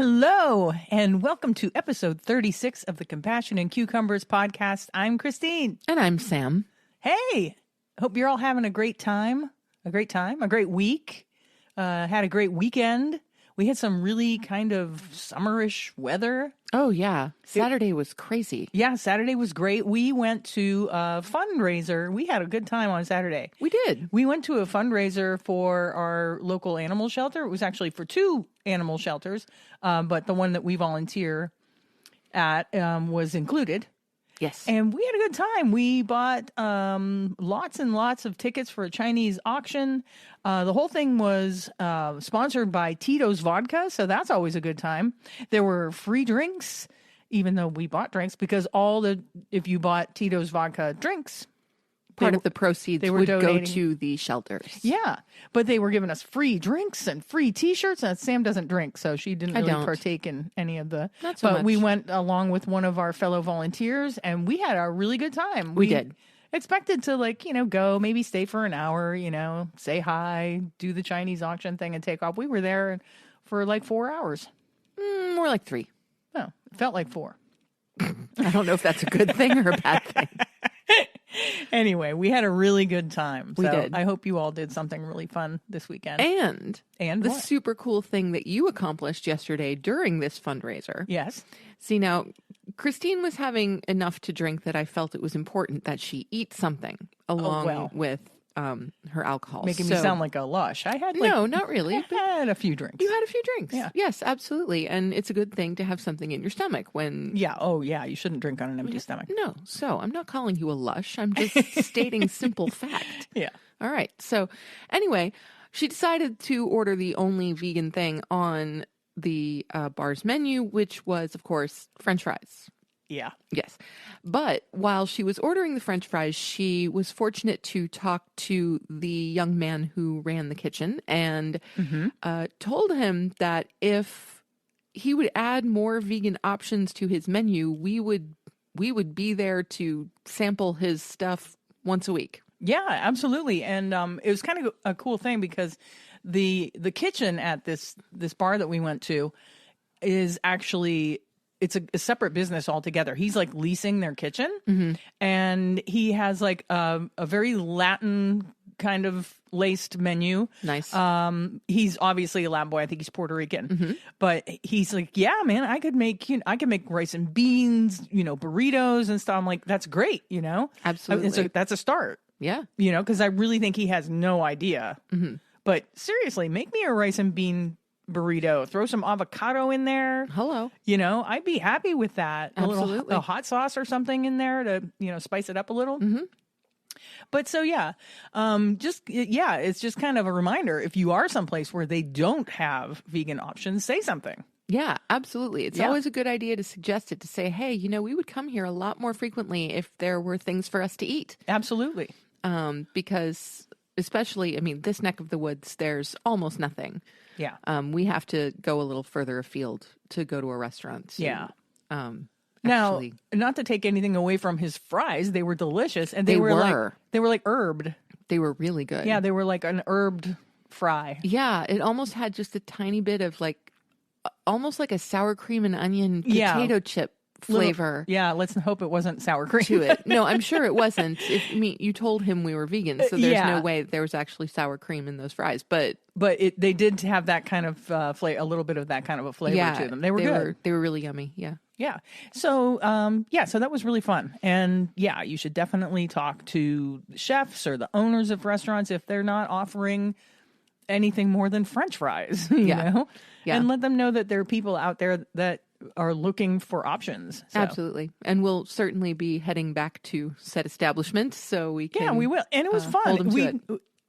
Hello, and welcome to episode 36 of the Compassion and Cucumbers podcast. I'm Christine. And I'm Sam. Hey, hope you're all having a great time, a great week. Had a great weekend. We had some really kind of summerish weather. Oh, yeah. Saturday was crazy. Yeah, Saturday was great. We went to a fundraiser. We had a good time on Saturday. We did. We went to a fundraiser for our local animal shelter. It was actually for two animal shelters, but the one that we volunteer at was included. Yes. And we had a good time. We bought lots and lots of tickets for a Chinese auction. The whole thing was sponsored by Tito's Vodka, so that's always a good time. There were free drinks, even though we bought drinks, because if you bought Tito's Vodka drinks, part of the proceeds would donating. Go to the shelters. Yeah, but they were giving us free drinks and free T-shirts. And Sam doesn't drink, so she didn't really partake in any of the. Not so much. We went along with one of our fellow volunteers, and we had a really good time. We did. Expected to go, maybe stay for an hour, say hi, do the Chinese auction thing, and take off. We were there for 4 hours. More like 3. Oh, it felt like 4. I don't know if that's a good thing or a bad thing. Anyway, we had a really good time. We did. I hope you all did something really fun this weekend. And the what? super cool thing that you accomplished yesterday during this fundraiser. Yes. See, now, Christine was having enough to drink that I felt it was important that she eat something along with her alcohol. Making me sound like a lush. I had no, not really. I had a few drinks. You had a few drinks. Yeah. Yes, absolutely. And it's a good thing to have something in your stomach when... Yeah. Oh, yeah. You shouldn't drink on an empty stomach. No. So I'm not calling you a lush. I'm just stating simple fact. Yeah. All right. So anyway, she decided to order the only vegan thing on the bar's menu, which was, of course, French fries. Yeah. Yes. But while she was ordering the French fries, she was fortunate to talk to the young man who ran the kitchen and told him that if he would add more vegan options to his menu, we would be there to sample his stuff once a week. Yeah, absolutely. And it was kind of a cool thing because the kitchen at this bar that we went to is actually... It's a separate business altogether. He's leasing their kitchen, and he has a very Latin kind of laced menu. Nice. He's obviously a Latin boy. I think he's Puerto Rican, but he's like, yeah, man, I could make rice and beans, burritos and stuff. I'm like, that's great, Absolutely. That's a start. Yeah. Because I really think he has no idea. But seriously, make me a rice and bean burrito, throw some avocado in there. Hello. I'd be happy with that. Absolutely. A hot sauce or something in there to, spice it up a little. But so, yeah, it's just kind of a reminder. If you are someplace where they don't have vegan options, say something. Yeah, absolutely. It's always a good idea to suggest it, to say, hey, we would come here a lot more frequently if there were things for us to eat. Absolutely. Because especially, this neck of the woods, there's almost nothing. Yeah. We have to go a little further afield to go to a restaurant. Yeah. Now, not to take anything away from his fries, they were delicious, and they were herbed. They were really good. Yeah, they were like an herbed fry. Yeah, it almost had just a tiny bit of almost like a sour cream and onion potato chip flavor. Let's hope it wasn't sour cream to it. No, I'm sure it wasn't. You told him we were vegan, so there's no way there was actually sour cream in those fries. But they did have that kind of flavor, a little bit of that kind of a flavor to them. They were good. They were really yummy. Yeah. Yeah. So, so that was really fun. And yeah, you should definitely talk to chefs or the owners of restaurants if they're not offering anything more than French fries, you know? Yeah. And let them know that there are people out there that are looking for options. So. Absolutely. And we'll certainly be heading back to said establishment so we can. Yeah, we will. And it was fun.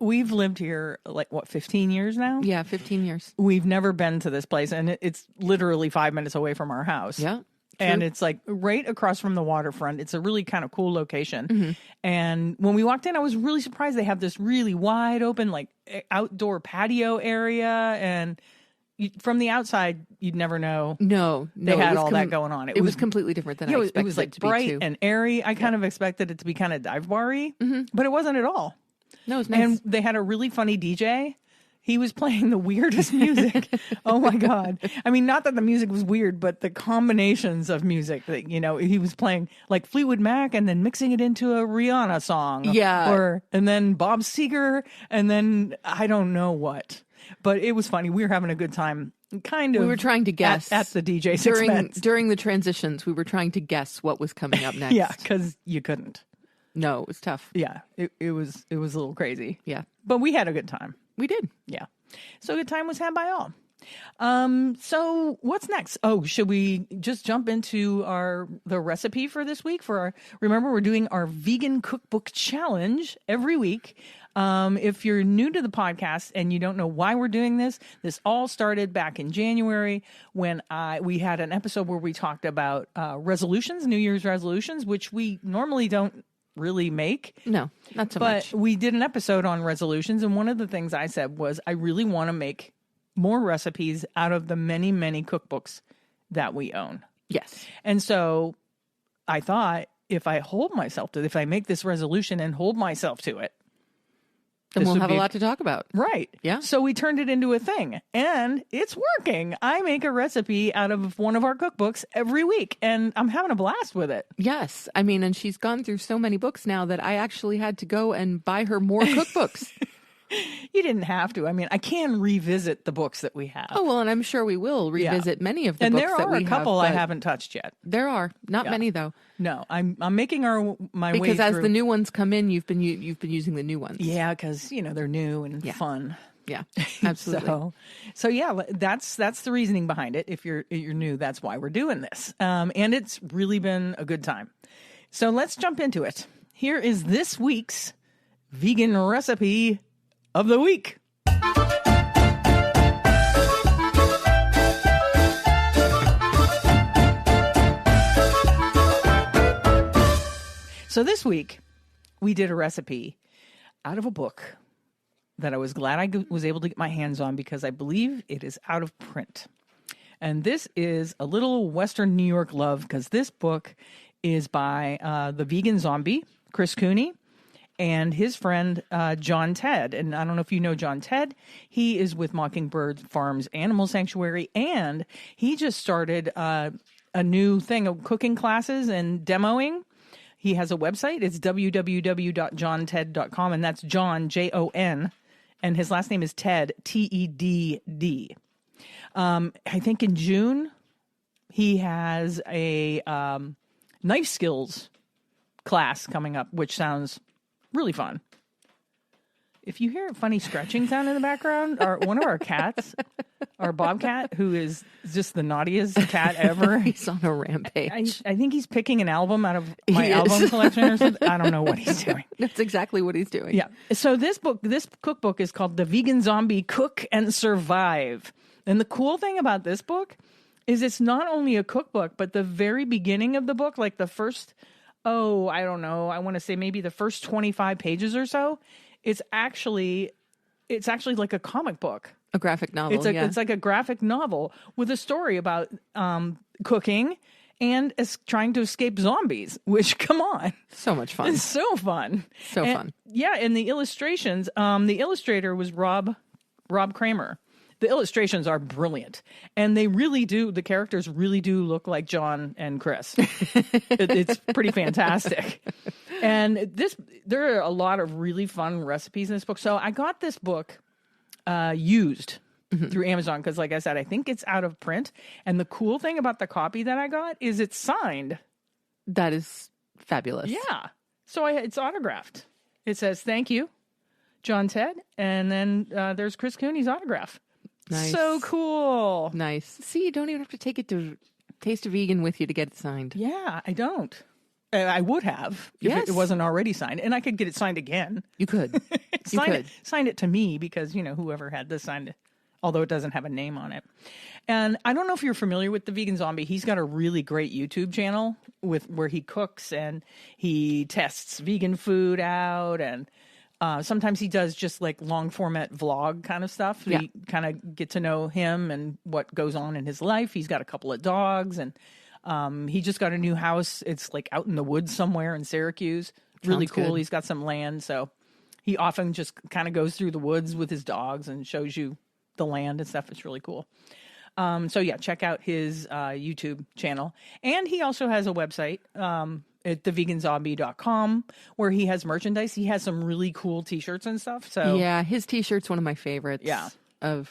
We've lived here 15 years now? Yeah, 15 years. We've never been to this place, and it's literally 5 minutes away from our house. Yeah. True. And it's right across from the waterfront. It's a really kind of cool location. And when we walked in, I was really surprised. They have this really wide open, outdoor patio area. And from the outside, you'd never know. No, they had all that going on. It was completely different than I expected it was it to be. Bright and airy. I kind of expected it to be kind of dive bar-y, but it wasn't at all. No, it was nice. And they had a really funny DJ. He was playing the weirdest music. Oh my God. I mean, not that the music was weird, but the combinations of music that, he was playing like Fleetwood Mac and then mixing it into a Rihanna song. Yeah. And then Bob Seger and then I don't know what. But it was funny. We were having a good time. Kind of. We were trying to guess. At the DJ's expense. During the transitions, we were trying to guess what was coming up next. Yeah, because you couldn't. No, it was tough. Yeah, it was a little crazy. Yeah. But we had a good time. We did. Yeah. So good time was had by all. So what's next? Oh, should we just jump into the recipe for this week? Remember, we're doing our Vegan Cookbook Challenge every week. If you're new to the podcast and you don't know why we're doing this all started back in January when we had an episode where we talked about resolutions, New Year's resolutions, which we normally don't really make. No, not so much. But we did an episode on resolutions, and one of the things I said was I really want to make more recipes out of the many, many cookbooks that we own. Yes. And so I thought if I make this resolution and hold myself to it, then we'll have a lot to talk about. Right. Yeah. So we turned it into a thing, and it's working. I make a recipe out of one of our cookbooks every week, and I'm having a blast with it. Yes. I mean, and she's gone through so many books now that I actually had to go and buy her more cookbooks. You didn't have to. I mean, I can revisit the books that we have. Oh, well, and I'm sure we will revisit many of the books that we have. And there are a couple I haven't touched yet. There are. Not many, though. No, I'm making my way through. Because as the new ones come in, you've been using the new ones. Yeah, because, they're new and fun. Yeah, absolutely. so yeah, that's the reasoning behind it. If you're new, that's why we're doing this. And it's really been a good time. So let's jump into it. Here is this week's vegan recipe of the week. So this week we did a recipe out of a book that I was glad I was able to get my hands on because I believe it is out of print. And this is a little Western New York love because this book is by the vegan zombie, Chris Cooney, and his friend, Jon Tedd. And I don't know if you know Jon Tedd. He is with Mockingbird Farms Animal Sanctuary, and he just started a new thing of cooking classes and demoing. He has a website. It's www.jontedd.com, and that's Jon, Jon, and his last name is Tedd, Tedd. I think in June, he has a knife skills class coming up, which sounds really fun. If you hear a funny scratching sound in the background, one of our cats, our bobcat, who is just the naughtiest cat ever. He's on a rampage. I think he's picking an album out of my album collection or something. I don't know what he's doing. That's exactly what he's doing. Yeah. So this cookbook is called The Vegan Zombie Cook and Survive. And the cool thing about this book is it's not only a cookbook, but the very beginning of the book, like the first, I don't know, I want to say maybe the first 25 pages or so, it's actually like a comic book. A graphic novel. It's like a graphic novel with a story about cooking and trying to escape zombies, which, come on. So much fun. It's so fun. Fun. Yeah, and the illustrations, the illustrator was Rob Kramer. The illustrations are brilliant, and the characters really do look like John and Chris. It's pretty fantastic. And there are a lot of really fun recipes in this book. So I got this book used through Amazon because, like I said, I think it's out of print. And the cool thing about the copy that I got is it's signed. That is fabulous. Yeah. So it's autographed. It says, "Thank you, Jon Tedd." And then there's Chris Cooney's autograph. Nice. So cool. Nice. See, you don't even have to take it to Taste of Vegan with you to get it signed. Yeah, I don't. I would have if it wasn't already signed, and I could get it signed again. You could. Sign it to me because whoever had this signed it, although it doesn't have a name on it. And I don't know if you're familiar with the Vegan Zombie. He's got a really great YouTube channel where he cooks and he tests vegan food out, and sometimes he does just like long format vlog kind of stuff. Yeah. You kind of get to know him and what goes on in his life. He's got a couple of dogs, and he just got a new house. It's like out in the woods somewhere in Syracuse. Really cool. Good. He's got some land. So He often just kind of goes through the woods with his dogs and shows you the land and stuff. It's really cool. So yeah, check out his YouTube channel. And he also has a website at theveganzombie.com where he has merchandise. He has some really cool t-shirts and stuff. So yeah, his t-shirt's one of my favorites. Yeah. Of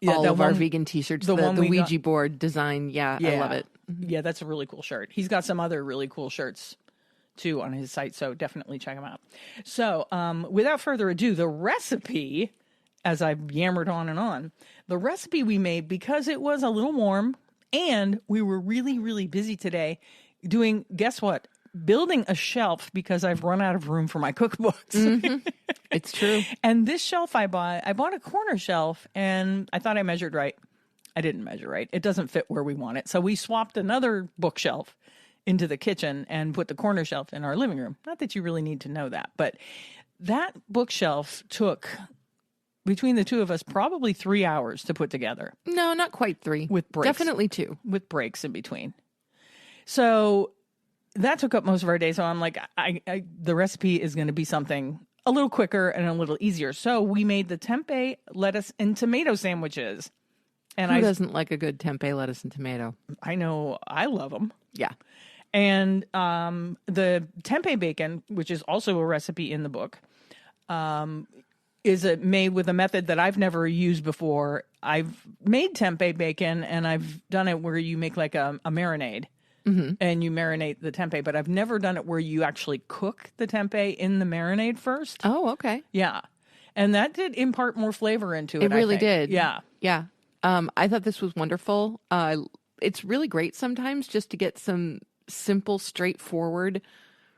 all of our vegan t-shirts. The Ouija board design. Yeah, I love it. Yeah, that's a really cool shirt. He's got some other really cool shirts too on his site, so definitely check them out. So without further ado, the recipe, as I've yammered on, the recipe we made, because it was a little warm and we were really, really busy today doing, guess what? Building a shelf because I've run out of room for my cookbooks. Mm-hmm. It's true. And this shelf I bought a corner shelf, and I thought I measured right. I didn't measure right. It doesn't fit where we want it. So we swapped another bookshelf into the kitchen and put the corner shelf in our living room. Not that you really need to know that, but that bookshelf took, between the two of us, probably 3 hours to put together. No, not quite 3. With breaks. Definitely 2. With breaks in between. So that took up most of our day. So I'm like, the recipe is going to be something a little quicker and a little easier. So we made the tempeh lettuce and tomato sandwiches. And Who doesn't like a good tempeh lettuce and tomato? I know I love them. Yeah. And the Tempe Bacon, which is also a recipe in the book, is made with a method that I've never used before. I've made Tempe Bacon, and I've done it where you make like a marinade, and you marinate the tempeh, but I've never done it where you actually cook the tempeh in the marinade first. Oh, okay. Yeah. And that did impart more flavor into it. It really I think. did. Yeah. Yeah. I thought this was wonderful. It's really great sometimes just to get some simple, straightforward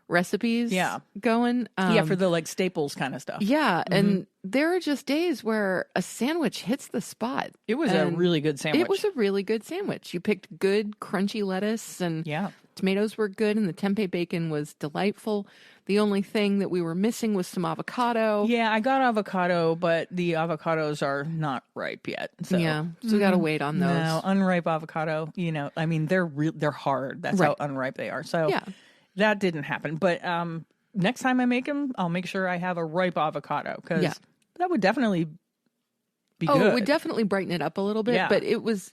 recipes going. For the like staples kind of stuff. Yeah. And there are just days where a sandwich hits the spot. It was a really good sandwich. It was a really good sandwich. You picked good, crunchy lettuce, and tomatoes were good, and the tempeh bacon was delightful. The only thing that we were missing was some avocado. Yeah, I got avocado, but the avocados are not ripe yet. So we got to wait on those. No, unripe avocado, I mean, they're hard. That's how unripe they are. So that didn't happen. But next time I make them, I'll make sure I have a ripe avocado, because that would definitely be good. It would definitely brighten it up a little bit, but it was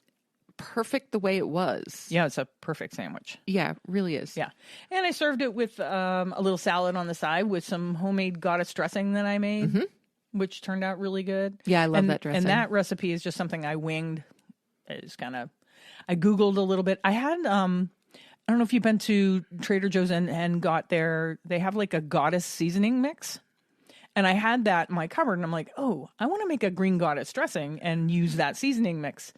perfect the way it was. Yeah, it's a perfect sandwich. Yeah, it really is. Yeah. And I served it with a little salad on the side with some homemade goddess dressing that I made, which turned out really good. Yeah, I love that dressing. And that recipe is just something I winged. It's I Googled a little bit. I had, I don't know if you've been to Trader Joe's and got they have like a goddess seasoning mix. And I had that in my cupboard, and I'm like, oh, I want to make a green goddess dressing and use that seasoning mix,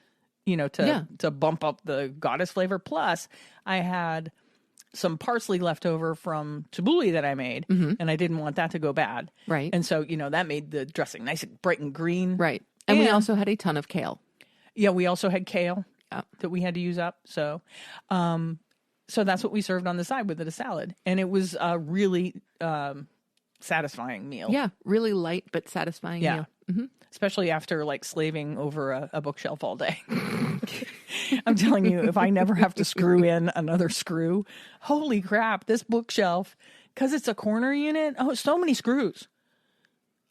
to bump up the goddess flavor. Plus, I had some parsley left over from tabbouleh that I made, and I didn't want that to go bad. Right. And so, that made the dressing nice and bright and green. Right. And we also had a ton of kale. Yeah, we also had kale that we had to use up. So, so that's what we served on the side with a salad. And it was a really satisfying meal. Yeah, really light but satisfying meal. Especially after like slaving over a bookshelf all day. I'm telling you, if I never have to screw in another screw, holy crap, this bookshelf, because it's a corner unit, so many screws.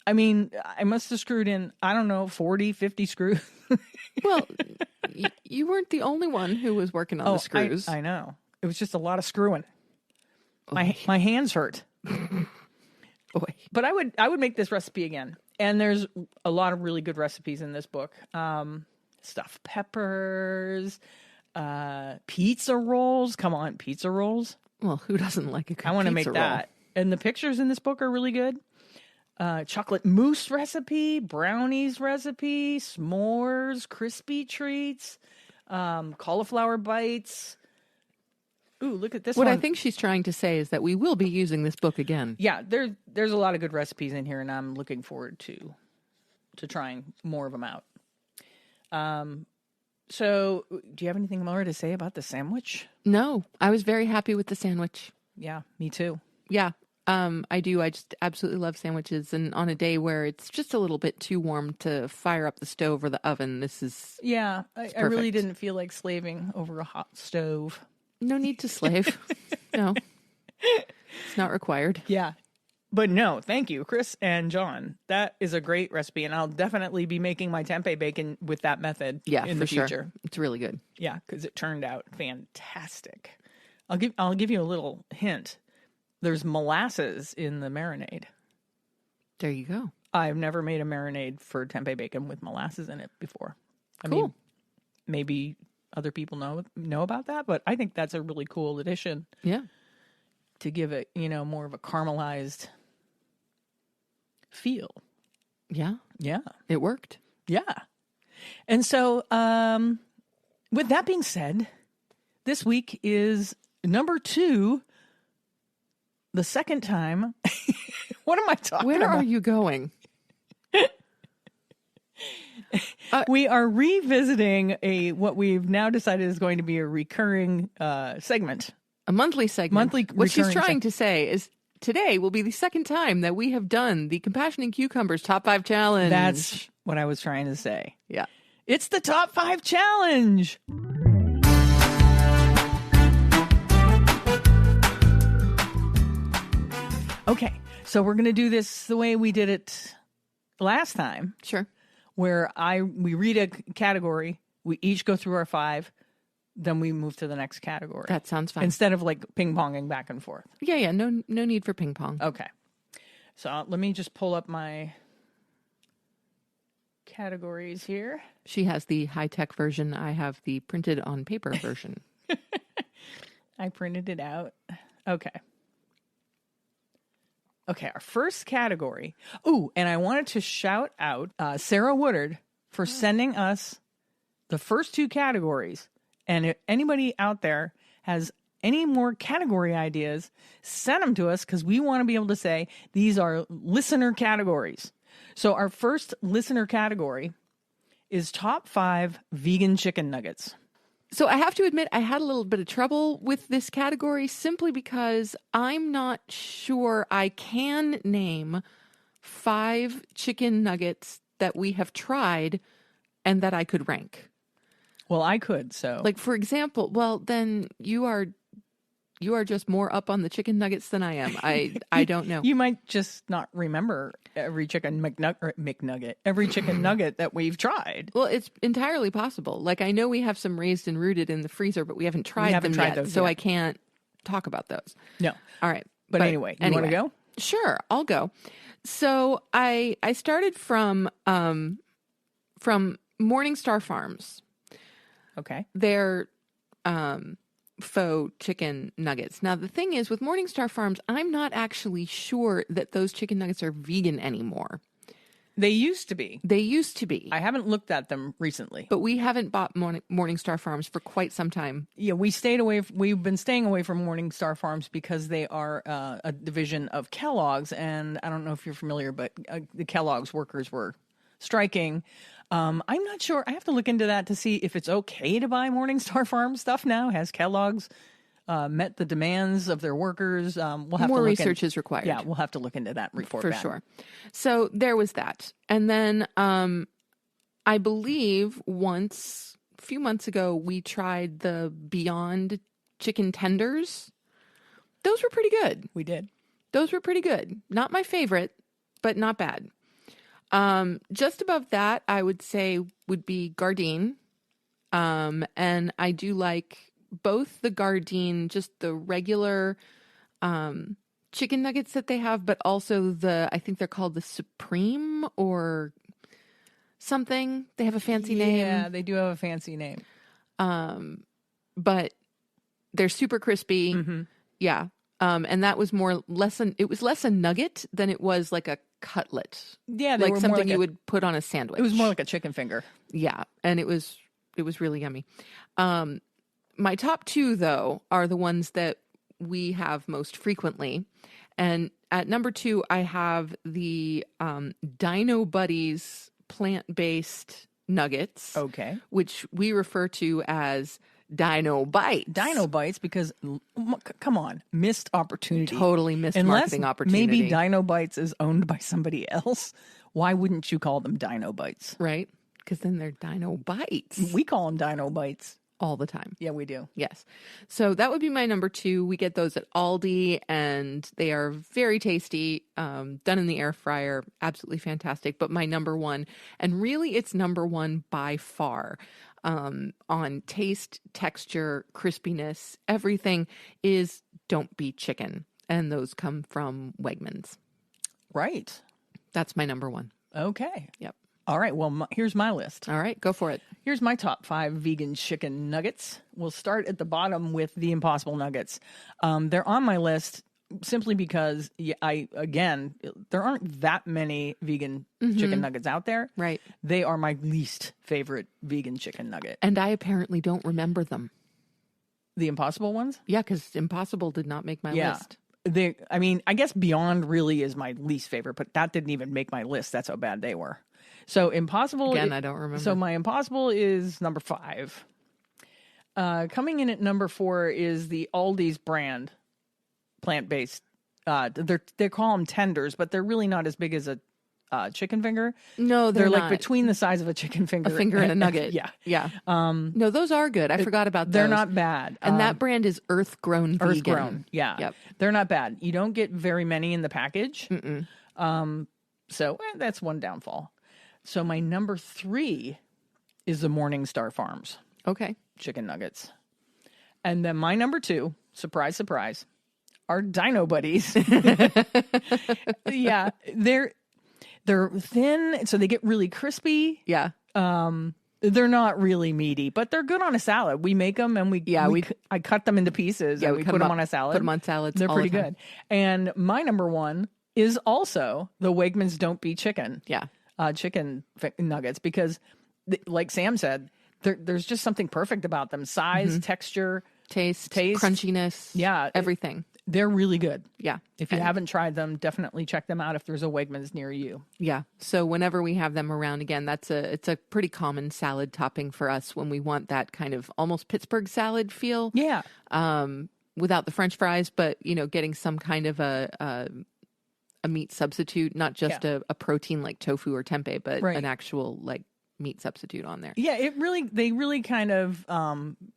I mean, I must have screwed in, 40, 50 screws. Well, you weren't the only one who was working on the screws. I know. It was just a lot of screwing. My hands hurt. Boy. But I would make this recipe again. And there's a lot of really good recipes in this book. Stuffed peppers, pizza rolls. Come on, pizza rolls. Well, who doesn't like a good pizza roll? I want to make that. And the pictures in this book are really good. Chocolate mousse recipe, brownies recipe, s'mores, crispy treats, cauliflower bites. Ooh, look at this one. What I think she's trying to say is that we will be using this book again. Yeah, there's a lot of good recipes in here, and I'm looking forward to trying more of them out. So, do you have anything more to say about the sandwich? No, I was very happy with the sandwich. Yeah, me too. Yeah, I do. I just absolutely love sandwiches, and on a day where it's just a little bit too warm to fire up the stove or the oven, this is I really didn't feel like slaving over a hot stove. No need to slave. No, it's not required. Yeah. But no, thank you, Chris and John. That is a great recipe, and I'll definitely be making my tempeh bacon with that method in the future. Sure. It's really good. Yeah, because it turned out fantastic. I'll give you a little hint. There's molasses in the marinade. There you go. I've never made a marinade for tempeh bacon with molasses in it before. I Cool. mean, maybe other people know about that, but I think that's a really cool addition. Yeah. To give it, more of a caramelized feel. Yeah. Yeah. It worked. Yeah. And so, with that being said, this week is number 2, the second time. What am I talking about? Where are you going? We are revisiting what we've now decided is going to be a recurring segment. A monthly segment. What she's recurring trying to say is today will be the second time that we have done the Compassion and Cucumbers Top 5 Challenge. That's what I was trying to say. Yeah. It's the Top 5 Challenge. Okay, so we're going to do this the way we did it last time. Sure. Where we read a category, we each go through our 5, then we move to the next category. That sounds fine. Instead of like ping-ponging back and forth. Yeah. No need for ping pong. Okay. So let me just pull up my categories here. She has the high-tech version. I have the printed on paper version. I printed it out. Okay, our first category. Ooh, and I wanted to shout out Sarah Woodard for sending us the first 2 categories. And if anybody out there has any more category ideas, send them to us because we want to be able to say these are listener categories. So our first listener category is top 5 vegan chicken nuggets. So I have to admit, I had a little bit of trouble with this category simply because I'm not sure I can name 5 chicken nuggets that we have tried and that I could rank. Well, I could, so. Like, for example, well, then you are just more up on the chicken nuggets than I am. I don't know. You might just not remember every chicken McNugget, every chicken nugget that we've tried. Well, it's entirely possible. Like, I know we have some raised and rooted in the freezer, but we haven't tried them yet, those so yet. I can't talk about those. No. All right. But anyway, you want to go? Sure, I'll go. So I started from Morningstar Farms. Okay. They're faux chicken nuggets. Now, the thing is, with Morningstar Farms, I'm not actually sure that those chicken nuggets are vegan anymore. They used to be. I haven't looked at them recently. But we haven't bought Morningstar Farms for quite some time. Yeah, we've been staying away from Morningstar Farms because they are a division of Kellogg's. And I don't know if you're familiar, but the Kellogg's workers were striking. I'm not sure. I have to look into that to see if it's okay to buy Morningstar Farm stuff now. Has Kellogg's met the demands of their workers? We'll have More to look research is required. Yeah, we'll have to look into that report for back. sure. So there was that, and then I believe a few months ago, we tried the Beyond chicken tenders. Those were pretty good. We did. Those were pretty good. Not my favorite, but not bad. Just above that, I would say would be Gardein. And I do like both the Gardein, just the regular, chicken nuggets that they have, but also I think they're called the Supreme or something. They have a fancy name. Yeah, they do have a fancy name. But they're super crispy. Mm-hmm. Yeah. And that was less a nugget than it was like a cutlet. Yeah, like something you would put on a sandwich. It was more like a chicken finger. Yeah, and it was really yummy. My top 2 though are the ones that we have most frequently, and at number 2 I have the Dino Buddies plant-based nuggets. Okay, which we refer to as Dino Bites. Dino Bites, because come on, missed opportunity. Totally missed marketing opportunity. Maybe Dino Bites is owned by somebody else. Why wouldn't you call them Dino Bites? Right? Because then they're Dino Bites. We call them Dino Bites. all the time. Yeah, we do. Yes. So that would be my number 2. We get those at Aldi, and they are very tasty, done in the air fryer. Absolutely fantastic. But my number 1, and really it's number 1 by far, on taste, texture, crispiness, everything, is Don't Be Chicken. And those come from Wegmans. Right. That's my number 1. Okay. Yep. All right. Well, here's my list. All right, go for it. Here's my top 5 vegan chicken nuggets. We'll start at the bottom with the Impossible Nuggets. They're on my list simply because there aren't that many vegan chicken nuggets out there. Right. They are my least favorite vegan chicken nugget. And I apparently don't remember them. The Impossible ones? Yeah, because Impossible did not make my list. I guess Beyond really is my least favorite, but that didn't even make my list. That's how bad they were. So Impossible... Again, I don't remember. So my Impossible is number 5. Coming in at number 4 is the Aldi's brand plant-based. They call them tenders, but they're really not as big as a chicken finger. No, they're like not. between the size of a chicken finger. A finger and a nugget. Yeah. Yeah. No, those are good. I forgot about those. They're not bad. And that brand is Earth-Grown Vegan. Earth-grown, yeah. Yep. They're not bad. You don't get very many in the package. So that's one downfall. So my number 3 is the Morningstar Farms Okay. chicken nuggets. And then my number 2, surprise, surprise, are Dino Buddies. Yeah, they're thin, so they get really crispy. Yeah. They're not really meaty, but they're good on a salad. We make them, and I cut them into pieces, and we put them on a salad. Put them on salads. They're all pretty the time. good. And my number 1 is also the Wegmans Don't Be Chicken. Yeah. Chicken nuggets, because like Sam said, there's just something perfect about them. Size, texture, Taste, crunchiness. Yeah. Everything. They're really good. Yeah. If you haven't tried them, definitely check them out if there's a Wegmans near you. Yeah. So whenever we have them around again, it's a pretty common salad topping for us when we want that kind of almost Pittsburgh salad feel. Yeah. Without the French fries, but getting some kind of a meat substitute, not just a protein like tofu or tempeh, but an actual like meat substitute on there. Yeah, they really kind of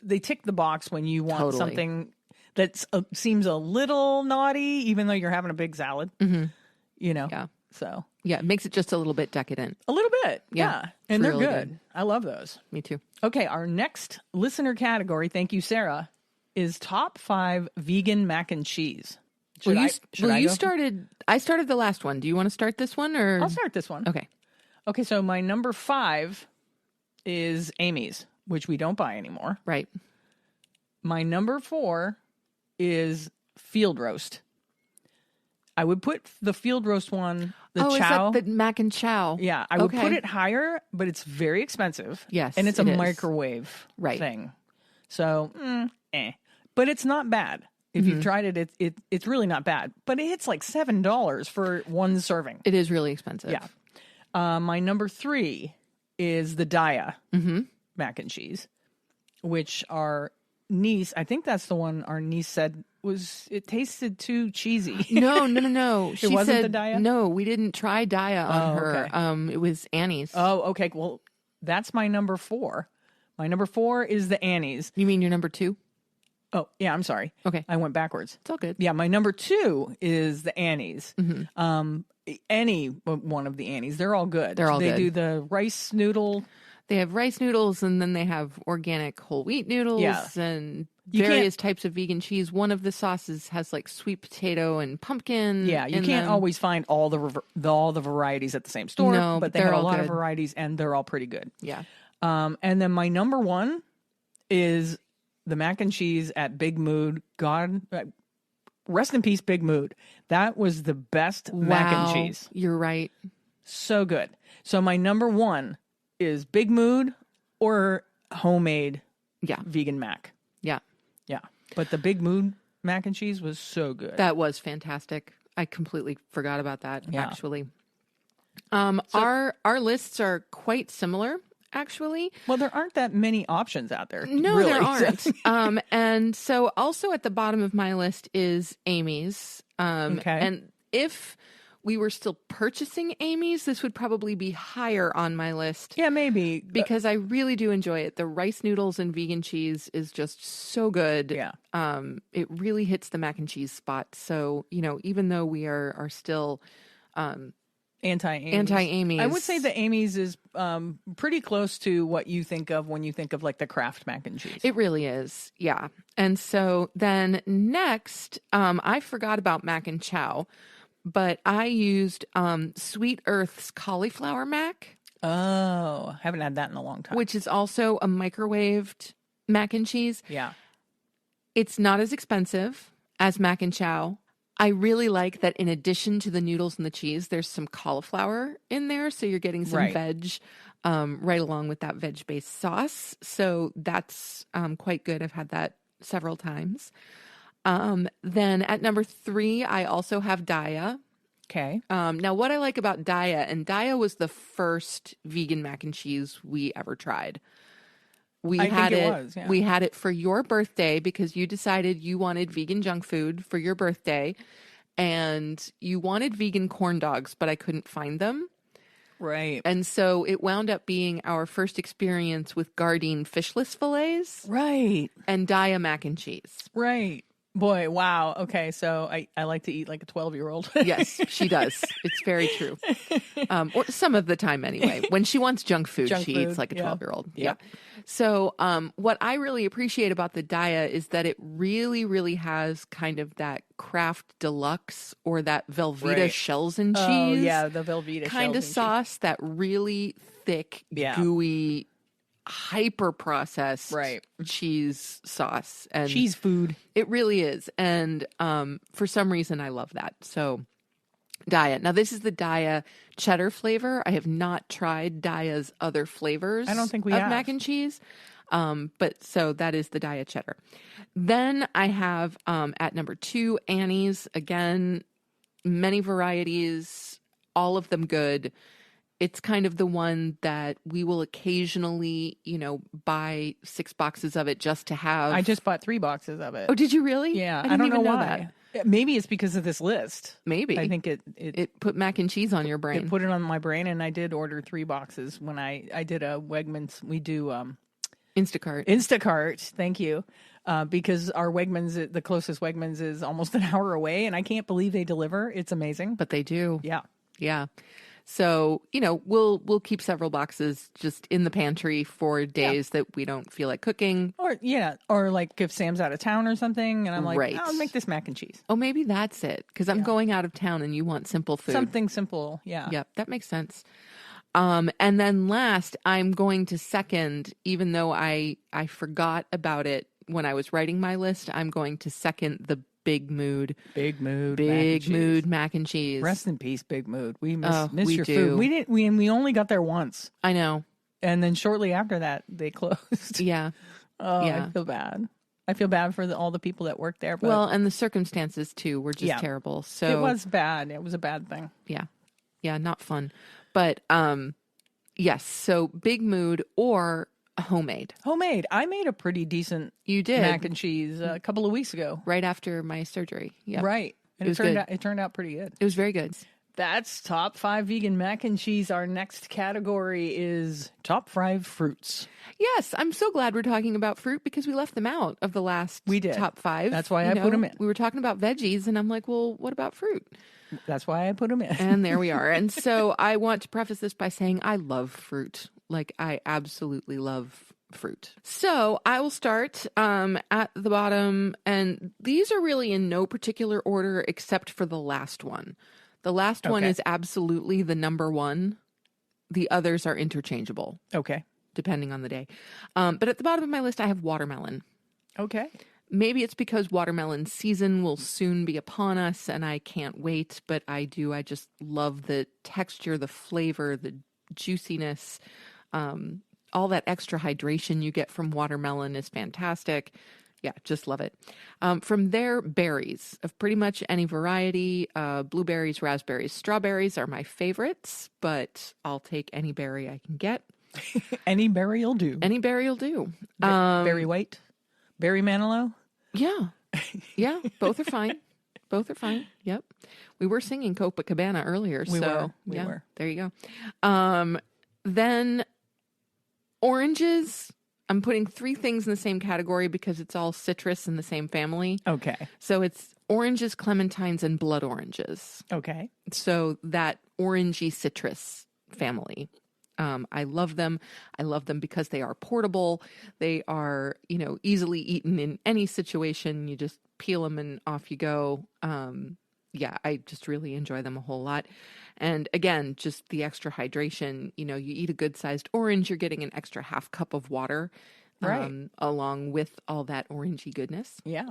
they tick the box when you want something that seems a little naughty, even though you're having a big salad. Yeah. So yeah, it makes it just a little bit decadent. A little bit, yeah. And they're really good. I love those. Me too. Okay, our next listener category, thank you, Sarah, is top 5 vegan mac and cheese. I started the last one. Do you want to start this one, or I'll start this one. Okay, so my number 5 is Amy's, which we don't buy anymore. Right. My number 4 is Field Roast. I would put the Field Roast one, chow. Is that the mac and chow? Yeah, I would put it higher, but it's very expensive. Yes, and it's a it is. microwave thing. So, but it's not bad. If you've tried it, it's really not bad. But it's like $7 for one serving. It is really expensive. Yeah. My number 3 is the Daya mac and cheese, which our niece, I think that's the one our niece said it tasted too cheesy. No. She wasn't said, the Daya? No, we didn't try Daya on her. Okay. It was Annie's. Oh, okay. Well, that's my number 4. My number 4 is the Annie's. You mean your number 2? Oh, yeah, I'm sorry. Okay. I went backwards. It's all good. Yeah, my number 2 is the Annie's. Any one of the Annie's. They're all good. They do the rice noodle. They have rice noodles, and then they have organic whole wheat noodles and various types of vegan cheese. One of the sauces has like sweet potato and pumpkin. Yeah, you can't always find all the varieties at the same store. No, but they they're have a all lot good. of varieties, and they're all pretty good. Yeah. And then my number 1 is the mac and cheese at Big Mood. God, rest in peace, Big Mood. That was the best mac and cheese. You're right. So good. So my number 1 is Big Mood or homemade vegan mac. Yeah. Yeah. But the Big Mood mac and cheese was so good. That was fantastic. I completely forgot about that, Yeah. actually. Our lists are quite similar, actually. Well, there aren't that many options out there. No, really. there aren't. And so also at the bottom of my list is Amy's. Okay. And if we were still purchasing Amy's, this would probably be higher on my list. Yeah, maybe. Because I really do enjoy it. The rice noodles and vegan cheese is just so good. Yeah. It really hits the mac and cheese spot. So, even though we are still anti-Amy's. I would say the Amy's is pretty close to what you think of when you think of like the Kraft mac and cheese. It really is. Yeah. And so then next, I forgot about mac and chow, but I used Sweet Earth's cauliflower mac. Oh, haven't had that in a long time. Which is also a microwaved mac and cheese. Yeah. It's not as expensive as mac and chow. I really like that in addition to the noodles and the cheese, there's some cauliflower in there. So you're getting some veg right along with that veg-based sauce. So that's quite good. I've had that several times. Then at number 3, I also have Daya. Okay. Now, what I like about Daya, and Daya was the first vegan mac and cheese we ever tried. We had it for your birthday because you decided you wanted vegan junk food for your birthday, and you wanted vegan corn dogs, but I couldn't find them. Right. And so it wound up being our first experience with Gardein fishless fillets. Right. And Daya mac and cheese. Right. Boy, wow. Okay, so I like to eat like a 12-year-old. Yes, she does. It's very true. Or some of the time anyway. When she wants junk food, eats like a 12-year-old. Yeah. So what I really appreciate about the Daya is that it really, really has kind of that Kraft Deluxe or that Velveeta shells and cheese. Oh, yeah, the Velveeta kind of sauce, that really thick, gooey, hyper processed cheese sauce and cheese food. It really is. And for some reason I love that. So Daya. Now this is the Daya cheddar flavor. I have not tried Daya's other flavors. I don't think we have mac and cheese. But so that is the Daya cheddar. Then I have at number 2 Annie's. Again, many varieties, all of them good. It's kind of the one that we will occasionally, buy 6 boxes of it just to have. I just bought 3 boxes of it. Oh, did you really? Yeah. I don't know why. Maybe it's because of this list. Maybe. I think it put mac and cheese on your brain. It put it on my brain, and I did order 3 boxes when I did a Wegmans. We do Instacart. Instacart. Thank you. Because our Wegmans, the closest Wegmans is almost an hour away, and I can't believe they deliver. It's amazing. But they do. Yeah. Yeah. So, we'll keep several boxes just in the pantry for days that we don't feel like cooking. Or like if Sam's out of town or something, and I'm like, I'll make this mac and cheese. Oh, maybe that's it, because I'm going out of town and you want simple food. Something simple, yeah. Yep, that makes sense. And then last, I'm going to second, even though I forgot about it when I was writing my list, I'm going to second the Big Mood mac and cheese. Rest in peace, Big Mood. We miss your food. We only got there once. I know. And then shortly after that, they closed. Yeah. Oh, yeah. I feel bad. I feel bad for all the people that work there. But well, and the circumstances too were just terrible. So it was bad. It was a bad thing. Yeah. Yeah, not fun. But yes, so Big Mood or homemade. I made a pretty decent mac and cheese a couple of weeks ago. Right after my surgery. Yep. Right. And it turned out pretty good. It was very good. That's top 5 vegan mac and cheese. Our next category is top 5 fruits. Yes, I'm so glad we're talking about fruit because we left them out of the last top 5. That's why I put them in. We were talking about veggies and I'm like, well, what about fruit? That's why I put them in. And there we are. And so I want to preface this by saying I love fruit. Like, I absolutely love fruit. So I will start at the bottom, and these are really in no particular order except for the last one. The last one is absolutely the number 1. The others are interchangeable. Okay. Depending on the day. But at the bottom of my list, I have watermelon. Okay. Maybe it's because watermelon season will soon be upon us, and I can't wait, but I do. I just love the texture, the flavor, the juiciness. All that extra hydration you get from watermelon is fantastic. Yeah, just love it. From there, berries of pretty much any variety. Blueberries, raspberries, strawberries are my favorites, but I'll take any berry I can get. Any berry will do. Any berry will do. Berry white? Berry manilow? Yeah. Yeah, both are fine. Both are fine. Yep. We were singing Copacabana earlier. We so were. We were. There you go. Then oranges. I'm putting 3 things in the same category because it's all citrus in the same family. Okay. So it's oranges, clementines, and blood oranges. Okay. So that orangey citrus family. I love them. I love them because they are portable. They are, easily eaten in any situation. You just peel them and off you go. I just really enjoy them a whole lot. And again, just the extra hydration. You eat a good sized orange, you're getting an extra half cup of water, right, along with all that orangey goodness. Yeah.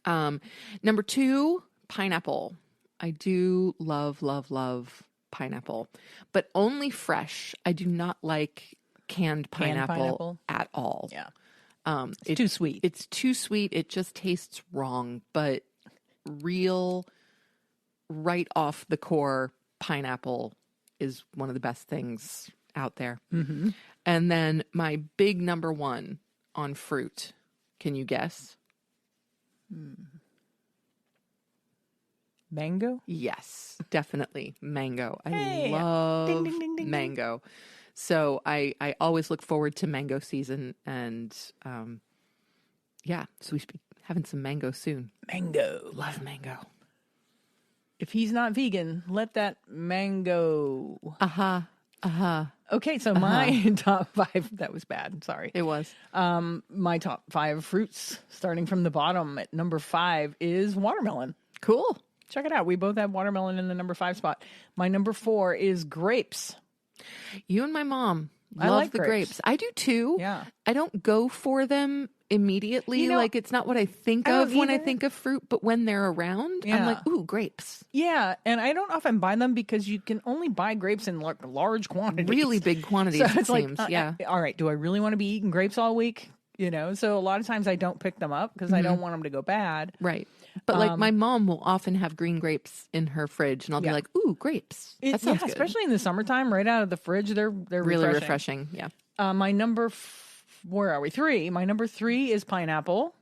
Number 2, pineapple. I do love, love, love pineapple, but only fresh. I do not like canned pineapple at all. Yeah. It's too sweet. It's too sweet. It just tastes wrong, but real, right off the core pineapple is one of the best things out there. Mm-hmm. And then my big number 1 on fruit. Can you guess? Mango? Yes, definitely mango. I Hey, love ding, ding, ding, ding, mango. So I always look forward to mango season, and so we should be having some mango soon. Mango. Love mango. If he's not vegan, let that mango. Okay, so my top 5, that was bad. Sorry. It was. My top 5 fruits, starting from the bottom at number 5, is watermelon. Cool. Check it out. We both have watermelon in the number 5 spot. My number 4 is grapes. You and my mom love like the grapes. grapes. I do too. Yeah. I don't go for them immediately. Like, it's not what I think I of don't when I either. think of fruit, but when they're around, I'm Yeah. like, ooh, grapes. Yeah, and I don't often buy them because you can only buy grapes in large quantities. Really big quantities, So it it's like, seems. Yeah. all right, do I really want to be eating grapes all week? So a lot of times I don't pick them up because I don't want them to go bad. Right. But like my mom will often have green grapes in her fridge, and I'll be like, ooh, grapes. That sounds good. Especially in the summertime, right out of the fridge, they're Really refreshing. Yeah. My number, where are we? 3. My number 3 is pineapple.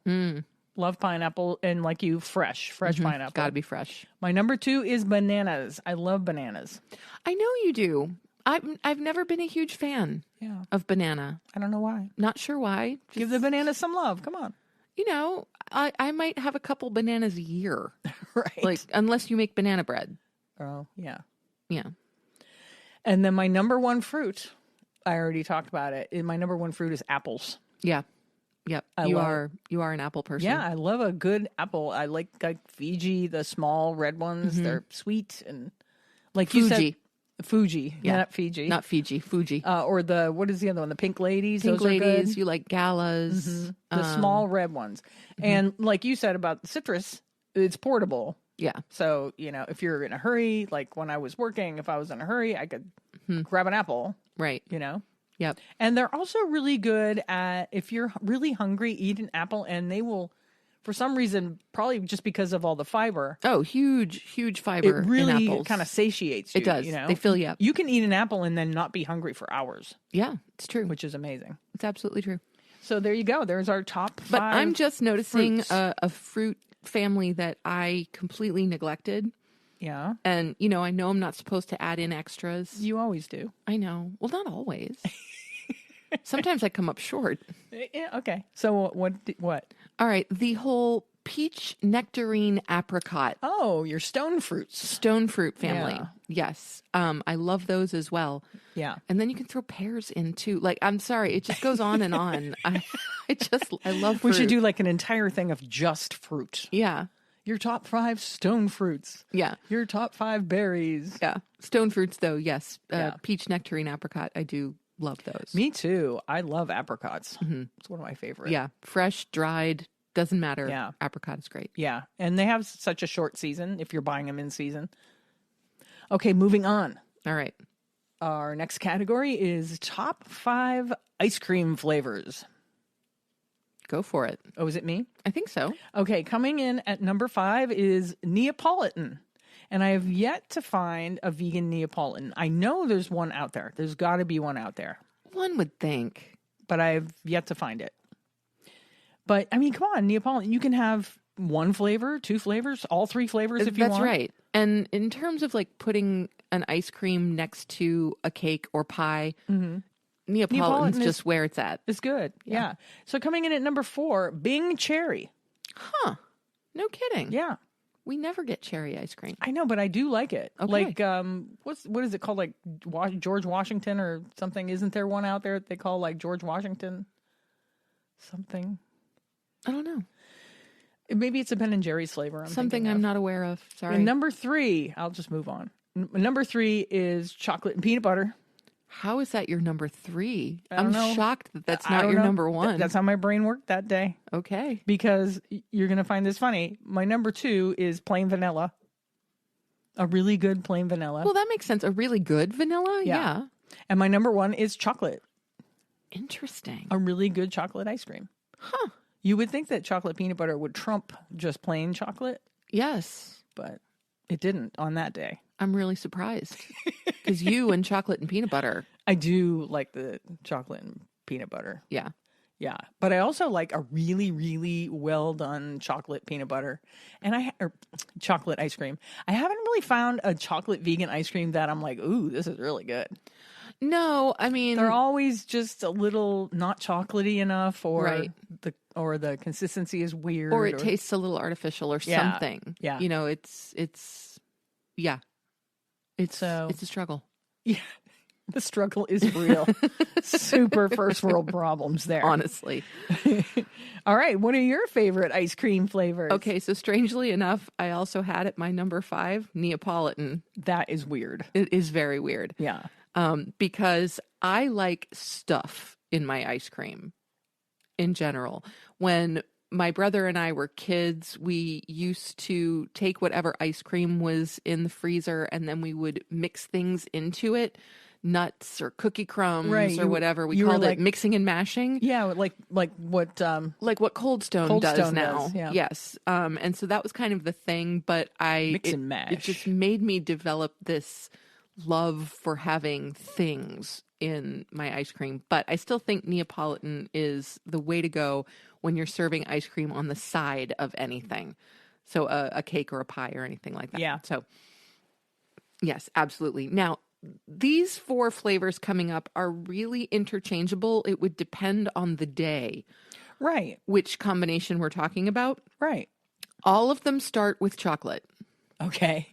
Love pineapple, and like you, fresh pineapple. Gotta be fresh. My number 2 is bananas. I love bananas. I know you do. I've never been a huge fan of banana. I don't know why. Not sure why. Give the bananas some love. Come on. I might have a couple bananas a year. Right. Like, unless you make banana bread. Oh, yeah. Yeah. And then my number 1 fruit, I already talked about it. My number 1 fruit is apples. Yeah. Yep. You are an apple person. Yeah, I love a good apple. I like Fiji, the small red ones. They're sweet and like Fuji. you said, Fuji. Yeah, not Fiji. Not Fiji. Fuji. Or what is the other one? The pink ladies. Pink Those ladies. are good. You like galas. The small red ones. And like you said about the citrus, it's portable. Yeah. So, if you're in a hurry, like when I was working, if I was in a hurry, I could grab an apple. Right. Yep. And they're also really good at, if you're really hungry, eat an apple, and they will, for some reason, probably just because of all the fiber. Oh, huge fiber. It really in apples. kind of satiates you. It does. They fill you up. You can eat an apple and then not be hungry for hours. Yeah, it's true. Which is amazing. It's absolutely true. So there you go. There's our top 5. But I'm just noticing fruits. a fruit family that I completely neglected. Yeah. And, I know I'm not supposed to add in extras. You always do. I know. Well, not always. Sometimes I come up short. Yeah, okay. So what? All right. The whole peach, nectarine, apricot. Oh, your stone fruits. Stone fruit family. Yeah. Yes. I love those as well. Yeah. And then you can throw pears in too. Like, I'm sorry. It just goes on and on. I love fruit. We should do like an entire thing of just fruit. Yeah. Your top 5 stone fruits. Yeah. Your top 5 berries. Yeah. Stone fruits, though, yes. Yeah. Peach, nectarine, apricot. I do love those. Me too. I love apricots. It's one of my favorites. Yeah. Fresh, dried, doesn't matter. Yeah. Apricot is great. Yeah. And they have such a short season if you're buying them in season. Okay, moving on. All right. Our next category is top 5 ice cream flavors. Go for it. Oh, is it me? I think so. Okay, coming in at number 5 is Neapolitan. And I have yet to find a vegan Neapolitan. I know there's one out there. There's got to be one out there. One would think. But I've yet to find it. But, I mean, come on, Neapolitan. You can have one flavor, two flavors, all three flavors if you want. That's right. And in terms of like putting an ice cream next to a cake or pie, Neapolitan's just where it's at. It's good. Yeah. So coming in at number 4, Bing Cherry. Huh. No kidding. Yeah. We never get cherry ice cream. I know, but I do like it. Okay. Like, what is it called? Like George Washington or something? Isn't there one out there that they call like George Washington something? I don't know. Maybe it's a Ben and Jerry's flavor. Something I'm not aware of. Sorry. And number 3, I'll just move on. Number 3 is chocolate and peanut butter. How is that your number 3? I'm shocked that that's not your number 1. That's how my brain worked that day. Okay. Because you're going to find this funny. My number 2 is plain vanilla. A really good plain vanilla. Well, that makes sense. A really good vanilla? Yeah. And my number 1 is chocolate. Interesting. A really good chocolate ice cream. Huh. You would think that chocolate peanut butter would trump just plain chocolate, Yes. but it didn't on that day. I'm really surprised. Because you and chocolate and peanut butter. I do like the chocolate and peanut butter. Yeah. Yeah. But I also like a really, really well done chocolate peanut butter or chocolate ice cream. I haven't really found a chocolate vegan ice cream that I'm like, ooh, this is really good. No, I mean, They're always just a little not chocolatey enough, or Right. the consistency is weird, or it tastes a little artificial or something. Yeah. You know, it's yeah. It's a struggle. Yeah. The struggle is real. Super first world problems there. Honestly. All right. What are your favorite ice cream flavors? Okay, so strangely enough, I also had at my number 5 Neapolitan. That is weird. It is very weird. Yeah. Because I like stuff in my ice cream in general. When my brother and I were kids, we used to take whatever ice cream was in the freezer and then we would mix things into it, nuts or cookie crumbs or whatever. We called it mixing and mashing. Yeah, like what Cold Stone does now. Yeah. Yes. And so that was kind of the thing, but Mix and mash. It just made me develop this love for having things in my ice cream. But I still think Neapolitan is the way to go when you're serving ice cream on the side of anything. So a cake or a pie or anything like that. Yeah. So yes, absolutely. Now, these 4 flavors coming up are really interchangeable. It would depend on the day. Right. Which combination we're talking about. Right. All of them start with chocolate. Okay.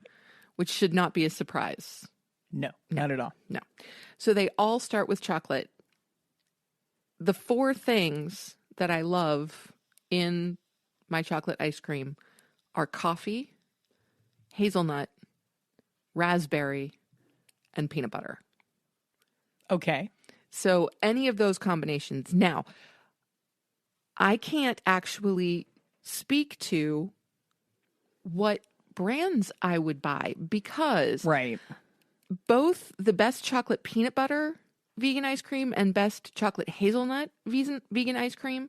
Which should not be a surprise. No, not at all. No. So they all start with chocolate. The 4 things that I love in my chocolate ice cream are coffee, hazelnut, raspberry, and peanut butter. Okay. So any of those combinations. Now, I can't actually speak to what brands I would buy because Right. both the best chocolate peanut butter vegan ice cream and best chocolate hazelnut vegan ice cream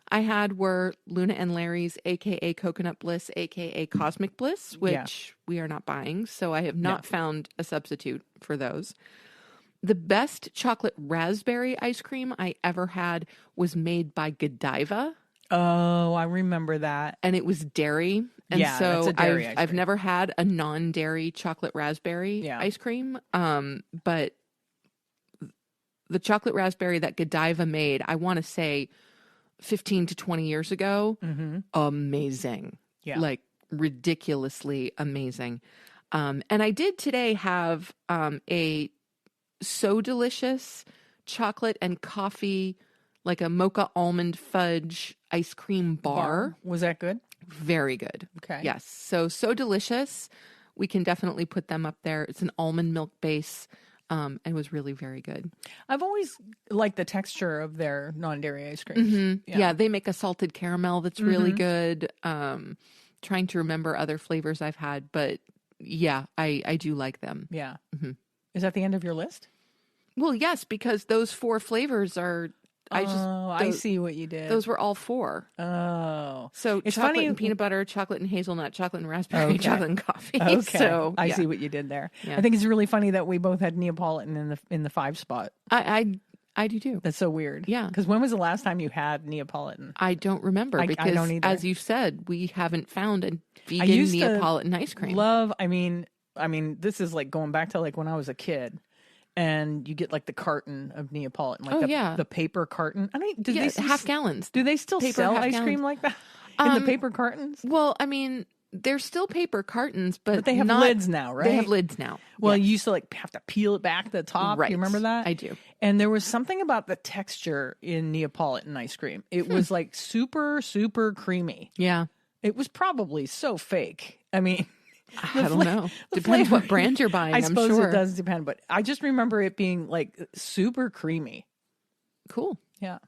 I had were Luna and Larry's, a.k.a. Coconut Bliss, a.k.a. Cosmic Bliss, which we are not buying. So I have not found a substitute for those. The best chocolate raspberry ice cream I ever had was made by Godiva. Oh, I remember that. And it was dairy. And Yeah, so that's a dairy ice I've cream. never had a non-dairy chocolate raspberry ice cream. But the chocolate raspberry that Godiva made, I want to say 15 to 20 years ago, amazing. Yeah. Like ridiculously amazing. And I did today have a So Delicious chocolate and coffee, like a mocha almond fudge ice cream bar. Was that good? Very good. Okay. Yes. So Delicious. We can definitely put them up there. It's an almond milk base. And it was really very good. I've always liked the texture of their non-dairy ice creams. Yeah, they make a salted caramel that's really good. Trying to remember other flavors I've had, but yeah, I do like them. Yeah. Is that the end of your list? Well, yes, because those 4 flavors are. I see what you did. Those were all 4. Oh, So it's chocolate funny. and peanut butter, chocolate and hazelnut, chocolate and raspberry, chocolate and coffee. Okay, So I yeah. see what you did there. Yeah. I think it's really funny that we both had Neapolitan in the 5 spot. I I do too. That's so weird. Yeah. Because when was the last time you had Neapolitan? I don't remember I because, don't either. as you said, we haven't found a I vegan used Neapolitan ice cream. I mean, this is like going back to like when I was a kid, and you get like the carton of Neapolitan, like the paper carton. I mean, half gallons. Do they still sell ice cream like that in the paper cartons? Well, I mean, they're still paper cartons, but they have lids now, right? They have lids now. Well, you used to like have to peel it back the top. Right. Do you remember that? I do. And there was something about the texture in Neapolitan ice cream. It was like super, super creamy. Yeah. It was probably so fake. I mean, I don't know. Depends what brand you're buying, I I'm suppose sure. it does depend, but I just remember it being like super creamy. Cool. Yeah.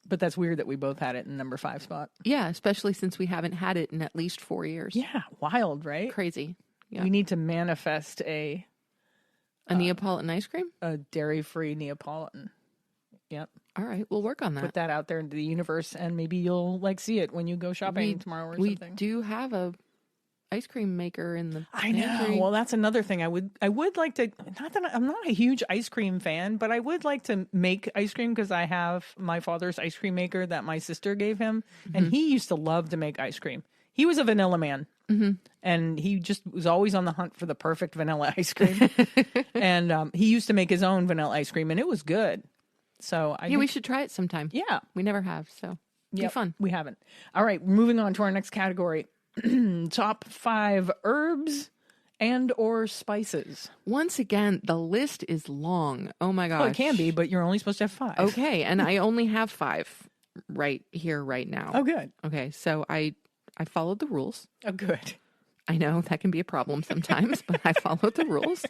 But that's weird that we both had it in number 5 spot. Yeah, especially since we haven't had it in at least 4 years. Yeah, wild, right? Crazy. Yeah. We need to manifest a Neapolitan ice cream? A dairy-free Neapolitan. Yep. All right, we'll work on that. Put that out there into the universe, and maybe you'll like see it when you go shopping tomorrow or something. We do have a ice cream maker in the I know. pantry. Well, that's another thing. I would like to. Not that I'm not a huge ice cream fan, but I would like to make ice cream because I have my father's ice cream maker that my sister gave him, and he used to love to make ice cream. He was a vanilla man, and he just was always on the hunt for the perfect vanilla ice cream. And he used to make his own vanilla ice cream, and it was good. So we should try it sometime. Yeah, we never have, so it'd be fun. We haven't. All right, moving on to our next category. Top 5 herbs and or spices. Once again, the list is long. Oh my gosh. Well, it can be, but you're only supposed to have 5. Okay, and I only have 5 right here, right now. Oh, good. Okay, so I followed the rules. Oh, good. I know that can be a problem sometimes, but I followed the rules.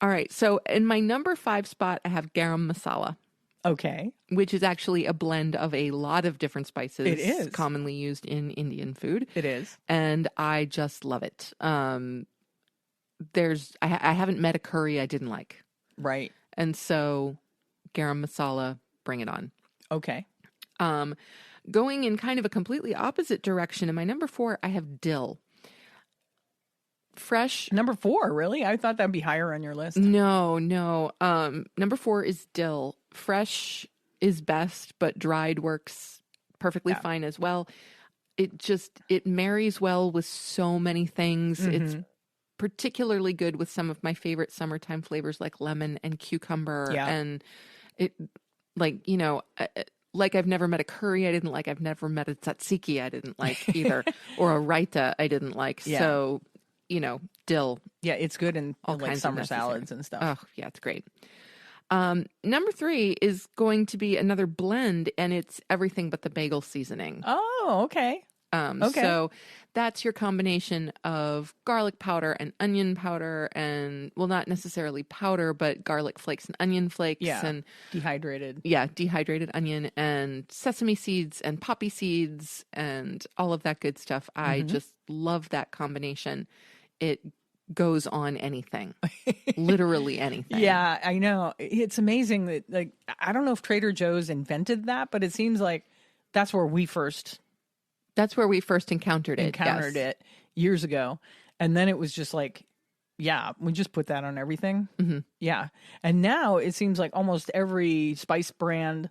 All right, so in my number 5 spot, I have Garum Masala. Okay. Which is actually a blend of a lot of different spices. It is. Commonly used in Indian food. It is. And I just love it. I haven't met a curry I didn't like. Right. And so Garum Masala, bring it on. Okay. Going in kind of a completely opposite direction, in my number 4, I have dill. Fresh. Number 4, really? I thought that'd be higher on your list. No. Number 4 is dill. Fresh is best, but dried works perfectly fine as well. It marries well with so many things. It's particularly good with some of my favorite summertime flavors like lemon and cucumber. Yeah. And it, like, you know, like I've never met a curry I didn't like. I've never met a tzatziki I didn't like either. Or a raita I didn't like. Yeah. So, you know, dill. Yeah, it's good in all like kinds summer of salads and stuff. Oh, yeah, it's great. Number 3 is going to be another blend, and it's everything but the bagel seasoning. Oh, okay. Okay. So that's your combination of garlic powder and onion powder, and well, not necessarily powder, but garlic flakes and onion flakes. Yeah. And dehydrated. Yeah, dehydrated onion and sesame seeds and poppy seeds and all of that good stuff. I just love that combination. It goes on anything, literally anything. Yeah, I know. It's amazing that, like, I don't know if Trader Joe's invented that, but it seems like that's where we first encountered it years ago. And then it was just like, yeah, we just put that on everything. Yeah. And now it seems like almost every spice brand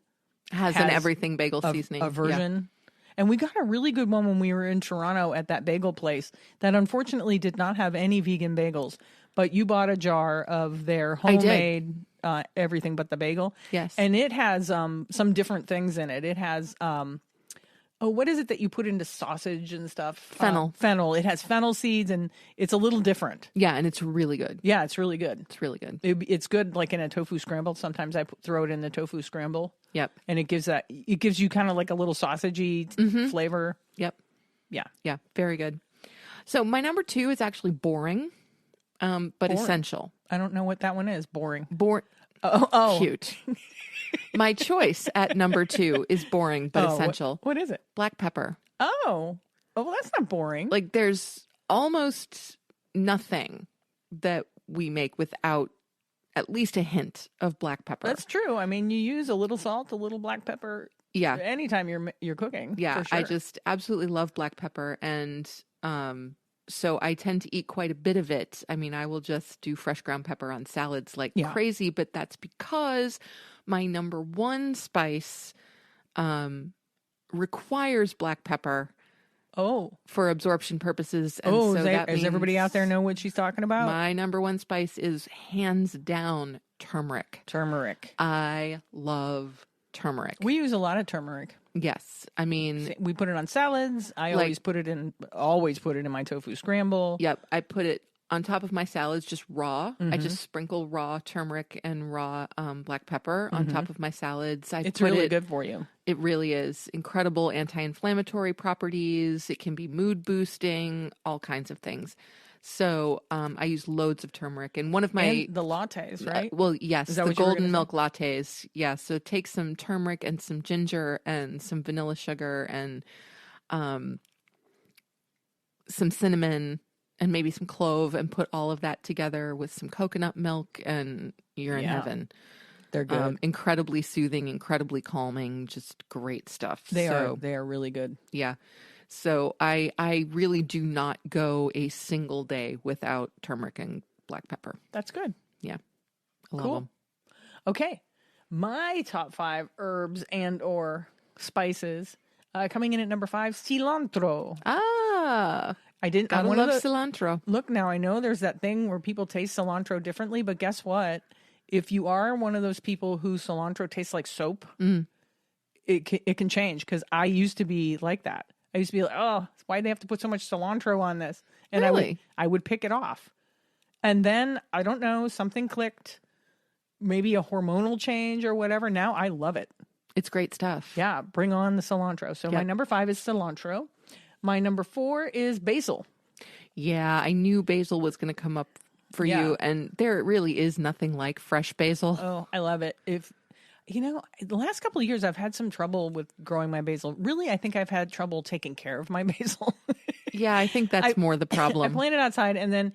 has an everything bagel seasoning. A version. And we got a really good one when we were in Toronto at that bagel place that unfortunately did not have any vegan bagels. But you bought a jar of their homemade everything but the bagel. Yes. And it has some different things in it. It has, what is it that you put into sausage and stuff? Fennel. Fennel. It has fennel seeds and it's a little different. Yeah, and it's really good. Yeah, it's really good. It's really good. It's good like in a tofu scramble. Sometimes I throw it in the tofu scramble. Yep. And it gives you kind of like a little sausagey flavor. Yep. Yeah. Yeah. Very good. So my number 2 is actually boring, but essential. I don't know what that one is. Boring. Oh. Cute. My choice at number 2 is boring, but essential. What is it? Black pepper. Oh, well, that's not boring. Like there's almost nothing that we make without at least a hint of black pepper. That's true. I mean, you use a little salt, a little black pepper. Yeah. Anytime you're cooking. Yeah. For sure. I just absolutely love black pepper. And So I tend to eat quite a bit of it. I mean, I will just do fresh ground pepper on salads like Yeah. crazy, but that's because my number one spice requires black pepper Oh. for absorption purposes. And so that does everybody out there know what she's talking about? my number one spice is hands down turmeric. Turmeric. I love turmeric. We use a lot of turmeric. Yes. I mean, We put it on salads. I Like- always put it in my tofu scramble. yep. I put it on top of my salads, just raw. I just sprinkle raw turmeric and raw black pepper on top of my salads. It's really good for you. It really is. Incredible anti-inflammatory properties. It can be mood boosting, all kinds of things. So I use loads of turmeric. And one of my... And the lattes, right? well, yes, Is that the what you were golden gonna milk lattes. Yeah, so take some turmeric and some ginger and some vanilla sugar and some cinnamon and maybe some clove and put all of that together with some coconut milk and you're in Yeah. heaven. They're good. Incredibly soothing, incredibly calming, just great stuff. They are really good. Yeah. So I really do not go a single day without turmeric and black pepper. That's good. Yeah. I love Cool. them. Okay. My top 5 herbs and or spices coming in at number 5, cilantro. Ah, I didn't. gotta one of love the- cilantro. Look, now I know there's that thing where people taste cilantro differently, but guess what? If you are one of those people who cilantro tastes like soap, it can change. Because I used to be like that. I used to be like, oh, why do they have to put so much cilantro on this? And Really? I would pick it off. And then I don't know, something clicked, maybe a hormonal change or whatever. Now I love it. It's great stuff. Yeah, bring on the cilantro. So my Yep. number 5 is cilantro. My number 4 is basil. Yeah, I knew basil was going to come up for Yeah. you, and there really is nothing like fresh basil. Oh, I love it. The last couple of years I've had some trouble with growing my basil. Really, I think I've had trouble taking care of my basil. Yeah, I think that's more the I problem. plant it outside and then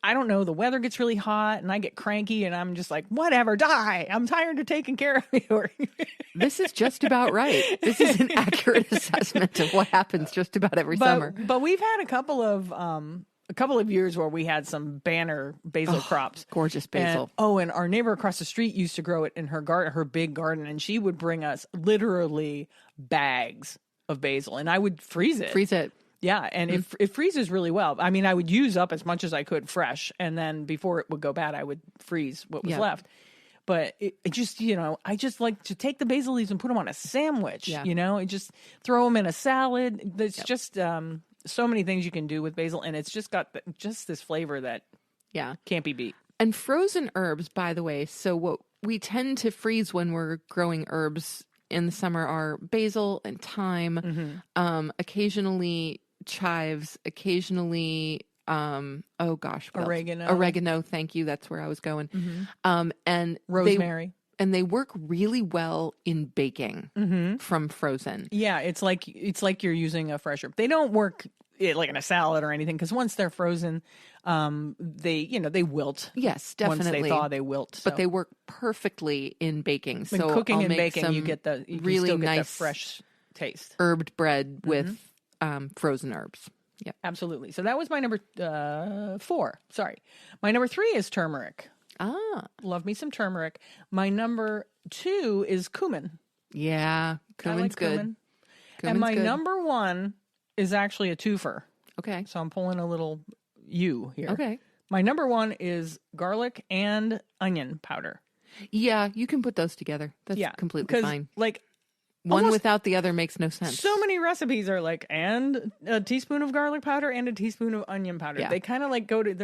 I don't know, the weather gets really hot and I get cranky and I'm just like, whatever, die. I'm tired of taking care of you. This is just about right. This is an accurate assessment of what happens just about every summer. But we've had a couple of years where we had some banner basil crops. Gorgeous basil. And our neighbor across the street used to grow it in her garden, her big garden, and she would bring us literally bags of basil, and I would freeze it. Freeze it. Yeah, and it freezes really well. I mean, I would use up as much as I could fresh, and then before it would go bad, I would freeze what was Yeah. left. But it just, I just like to take the basil leaves and put them on a sandwich, Yeah. and just throw them in a salad. There's just so many things you can do with basil, and it's just got just this flavor that Yeah. can't be beat. And frozen herbs, by the way. So what we tend to freeze when we're growing herbs in the summer are basil and thyme, occasionally chives, occasionally Oregano. Oregano, thank you. That's where I was going. And Rosemary. they work really well in baking from frozen. Yeah, it's like you're using a fresh herb. They don't work like in a salad or anything because once they're frozen, they wilt. Yes, definitely. Once they thaw, they wilt. But they work perfectly in baking. in So cooking I'll and make baking, you some get you can really still get the nice fresh taste. herbed bread with frozen herbs. Yeah. Absolutely. So that was my number 4. Sorry, my number 3 is turmeric. Ah, Love me some turmeric. My number 2 is cumin. yeah. I Cumin's like good. cumin. Cumin's And my good. number 1 is actually a twofer. Okay. So I'm pulling a little U here. Okay. My number 1 is garlic and onion powder. Yeah, you can put those together. That's Yeah, completely because fine. One One without the other makes no sense. so many recipes are and a teaspoon of garlic powder and a teaspoon of onion powder. Yeah. They kind of they're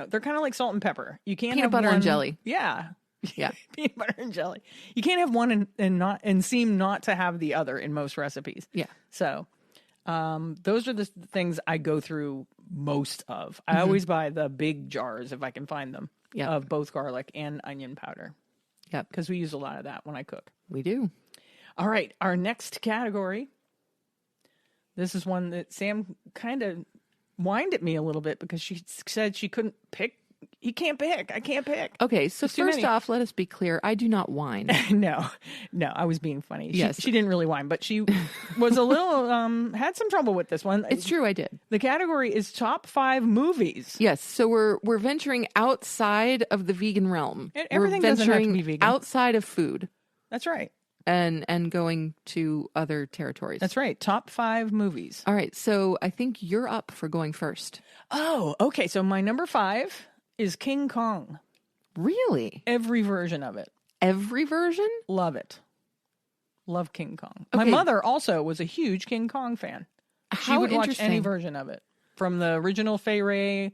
they're kind of like salt and pepper. You can't Peanut have butter and one- jelly. Yeah. Yeah. Peanut butter and jelly. You can't have one and seem not to have the other in most recipes. Yeah. So, those are the things I go through most of. I always buy the big jars if I can find them Yeah. of both garlic and onion powder Yep. because we use a lot of that when I cook. We do. All right, our next category. This is one that Sam kind of whined at me a little bit because she said she couldn't pick You can't pick. I can't pick. Okay, so too first many. off, let us be clear. I do not whine. No, I was being funny. Yes. She didn't really whine, but she was a little, had some trouble with this one. It's true, I did. The category is top 5 movies. Yes, so we're venturing outside of the vegan realm. Everything we're doesn't have to venturing be vegan. outside of food That's right. and going to other territories. That's right. Top 5 movies. All right, so I think you're up for going first. Oh, okay. So my number 5 is King Kong. Really? Every version of it. Every version? Love it. Love King Kong. Okay. My mother also was a huge King Kong fan. She How would watch interesting. any version of it, from the original Fay Ray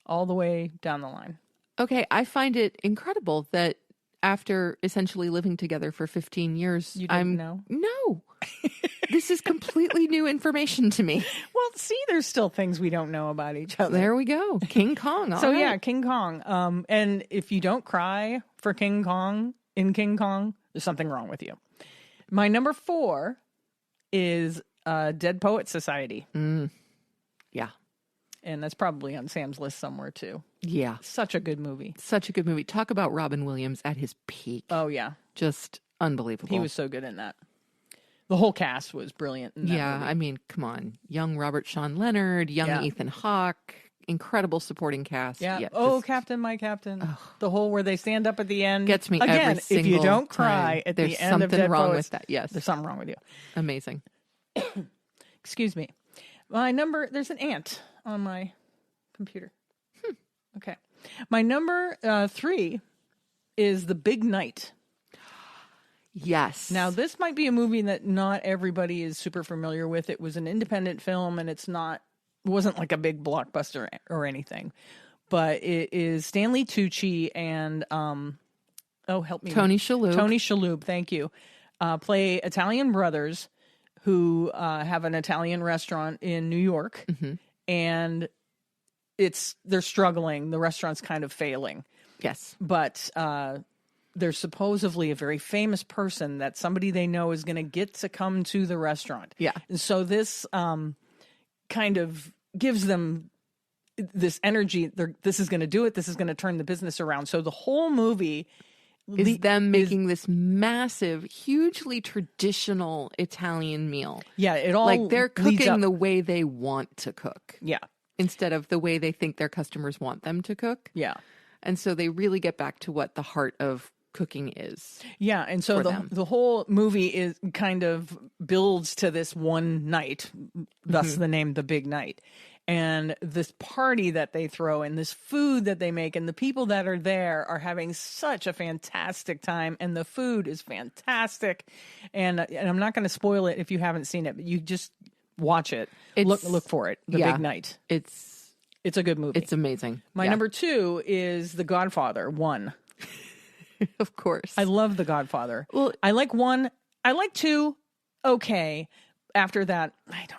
all the way down the line. Okay, I find it incredible that after essentially living together for 15 years, You didn't know? No. This is completely new information to me. Well, see, there's still things we don't know about each other. There we go. King Kong. All So right. yeah, King Kong. And if you don't cry for King Kong in King Kong, there's something wrong with you. My number 4 is Dead Poets Society. Yeah. And that's probably on Sam's list somewhere too. Yeah. Such a good movie. Such a good movie. Talk about Robin Williams at his peak. Oh yeah, Just unbelievable. he was so good in that. The whole cast was brilliant in that Yeah, movie. I mean, come on. Young Robert Sean Leonard, young Yeah. Ethan Hawke, incredible supporting cast. Yeah. Just Captain, my captain. The whole where they stand up at the end gets me again. every single if you don't cry time. at There's the end of something Dead wrong Poets, with that. Yes. there's something wrong with you. Amazing. Excuse me. My number. There's an ant on my computer. Okay. My number 3 is The Big Night. Yes. Now, this might be a movie that not everybody is super familiar with. It was an independent film, and it wasn't like a big blockbuster or anything. But it is Stanley Tucci and help me, Tony Shalhoub. Tony Shalhoub, thank you. Play Italian brothers who have an Italian restaurant in New York, and they're struggling. The restaurant's kind of failing, Yes. but there's supposedly a very famous person that somebody they know is going to get to come to the restaurant. Yeah. And so this kind of gives them this energy. This is going to do it. This is going to turn the business around. So the whole movie Is them making this massive, hugely traditional Italian meal. Yeah, it all Like they're leads cooking up- the way they want to cook Yeah, instead of the way they think their customers want them to cook. yeah. And so they really get back to what the heart of cooking is. Yeah, and so for them. the whole movie is kind of builds to this one night, thus the name The Big Night. And this party that they throw and this food that they make and the people that are there are having such a fantastic time, and the food is fantastic. And I'm not going to spoil it if you haven't seen it, but you just watch it. Look for it. The Big Night. It's It's a good movie. It's amazing. My number 2 is The Godfather 1. Of course. I love The Godfather. Well- I like 1. I like 2. Okay. After that,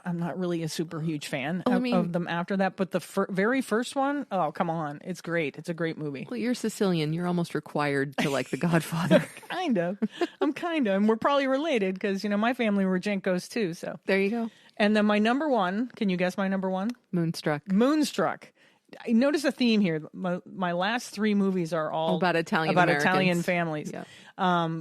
I'm not really a super huge fan of them after that. But the very first one, oh, come on. It's great. It's a great movie. Well, you're Sicilian. You're almost required to like The Godfather. Kind of. I'm kind of. And we're probably related because, my family were Jenkos too. So There you go. And then my number 1, can you guess my number 1? Moonstruck. Moonstruck. I notice a theme here. My last 3 movies are all About Italian Italian Americans. families. Yeah.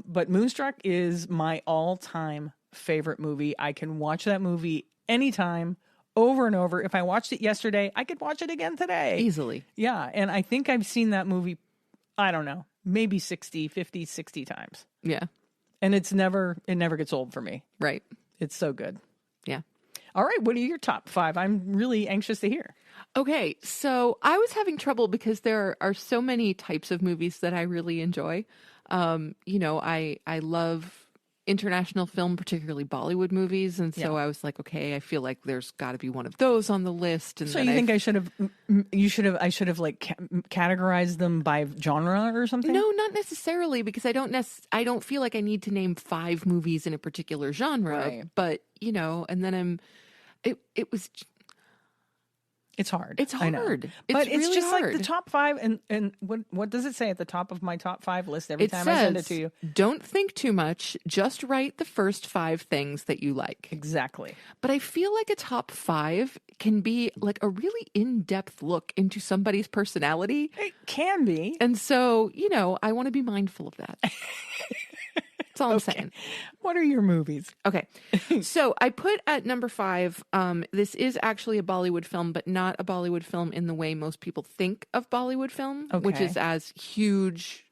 But Moonstruck is my all-time favorite movie. I can watch that movie anytime, over and over. If I watched it yesterday, I could watch it again today. Easily. Yeah, and I think I've seen that movie, I don't know, maybe 60 times. Yeah. And it never gets old for me. Right. It's so good. Yeah. All right, what are your top 5? I'm really anxious to hear. Okay, so I was having trouble because there are so many types of movies that I really enjoy. I love international film, particularly Bollywood movies, and so I was like, okay, I feel like there's got to be one of those on the list. And So then you think I should have like categorized them by genre or something? No, not necessarily, because I don't feel like I need to name 5 movies in a particular genre. Right. But and then it was. It's hard. It's I know. hard. But It's it's really just hard. like the top 5. And what does it say at the top of my top 5 list every It time says, I send it to you? don't think too much. Just write the first 5 things that you like. Exactly. But I feel like a top 5 can be like a really in-depth look into somebody's personality. It can be. And so, I want to be mindful of that. That's all I'm saying. What are your movies? Okay. So I put at number 5, this is actually a Bollywood film, but not a Bollywood film in the way most people think of Bollywood film, which is as huge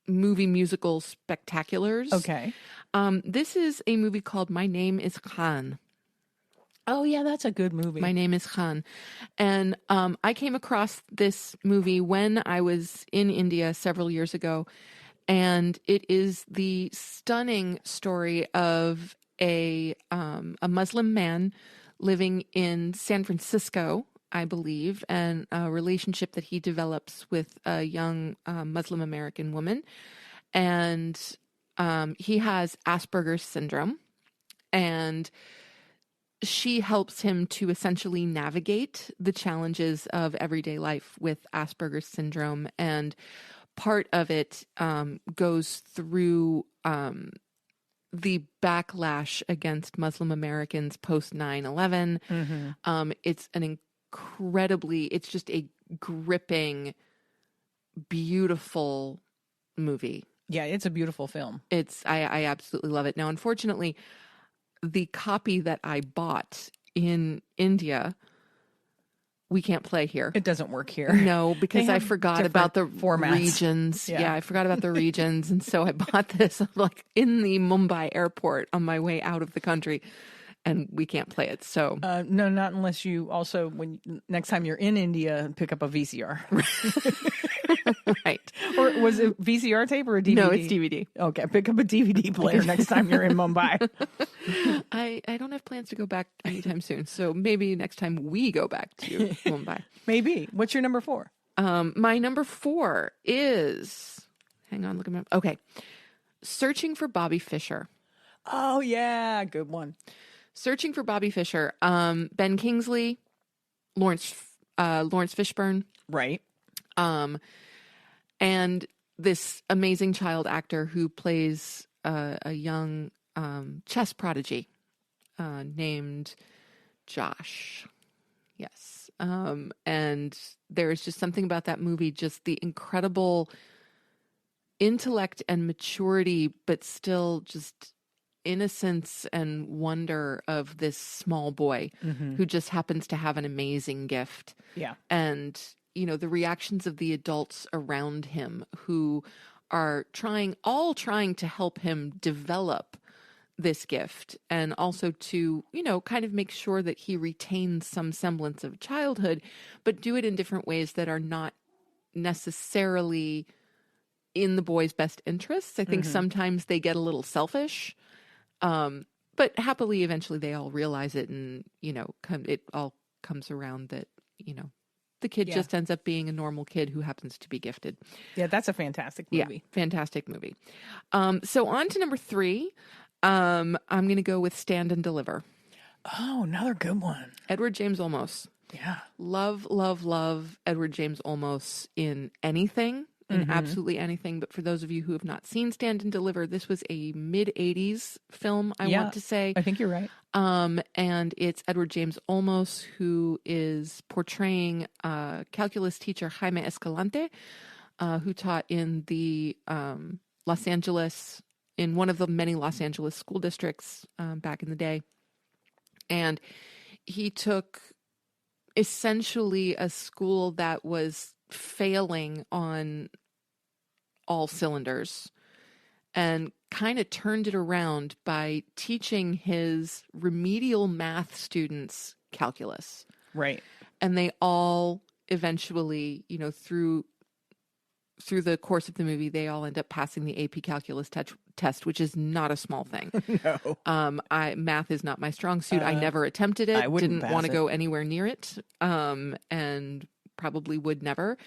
movie musical spectaculars. Okay. This is a movie called My Name is Khan. Oh, yeah, that's a good movie. My Name is Khan. And I came across this movie when I was in India several years ago. And it is the stunning story of a Muslim man living in San Francisco, I believe, and a relationship that he develops with a young Muslim American woman. And he has Asperger's syndrome, and she helps him to essentially navigate the challenges of everyday life with Asperger's syndrome. And part of it goes through the backlash against Muslim Americans post 9/11. Mm-hmm. It's it's just a gripping, beautiful movie. Yeah, it's a beautiful film. I absolutely love it. Now, unfortunately, the copy that I bought in India, we can't play here. It doesn't work here. No, because I forgot about the formats. Regions. Yeah, I forgot about the regions. And so I bought this like in the Mumbai airport on my way out of the country, and we can't play it. So no, not unless you also, next time you're in India, pick up a VCR. Right. Or was it VCR tape or a DVD? No, it's DVD. Okay, pick up a DVD player next time you're in Mumbai. I don't have plans to go back anytime soon, so maybe next time we go back to Mumbai. Maybe. What's your number 4? My number 4 is, hang on, look at my, okay, Searching for Bobby Fischer. Oh yeah, good one. Searching for Bobby Fischer. Ben Kingsley, Lawrence Fishburne. Right. And this amazing child actor who plays a young chess prodigy named Josh. Yes. And there's just something about that movie, just the incredible intellect and maturity, but still just innocence and wonder of this small boy who just happens to have an amazing gift. Yeah. And the reactions of the adults around him who are trying to help him develop this gift, and also to, kind of make sure that he retains some semblance of childhood, but do it in different ways that are not necessarily in the boy's best interests. I think sometimes they get a little selfish, but happily, eventually they all realize it, and, it all comes around that, the kid just ends up being a normal kid who happens to be gifted. Yeah, that's a fantastic movie. Yeah, fantastic movie. So on to number 3. I'm going to go with Stand and Deliver. Oh, another good one. Edward James Olmos. Yeah. Love, love, love Edward James Olmos in anything, in absolutely anything. But for those of you who have not seen Stand and Deliver, this was a mid-'80s film, I want to say. I think you're right. And it's Edward James Olmos who is portraying calculus teacher Jaime Escalante, who taught in the Los Angeles, in one of the many Los Angeles school districts back in the day. And he took essentially a school that was failing on all cylinders and kind of turned it around by teaching his remedial math students calculus. Right. And they all eventually, through the course of the movie, they all end up passing the AP calculus test, which is not a small thing. No. Math is not my strong suit. I never attempted it. I wouldn't didn't want to go anywhere near it. And probably would never.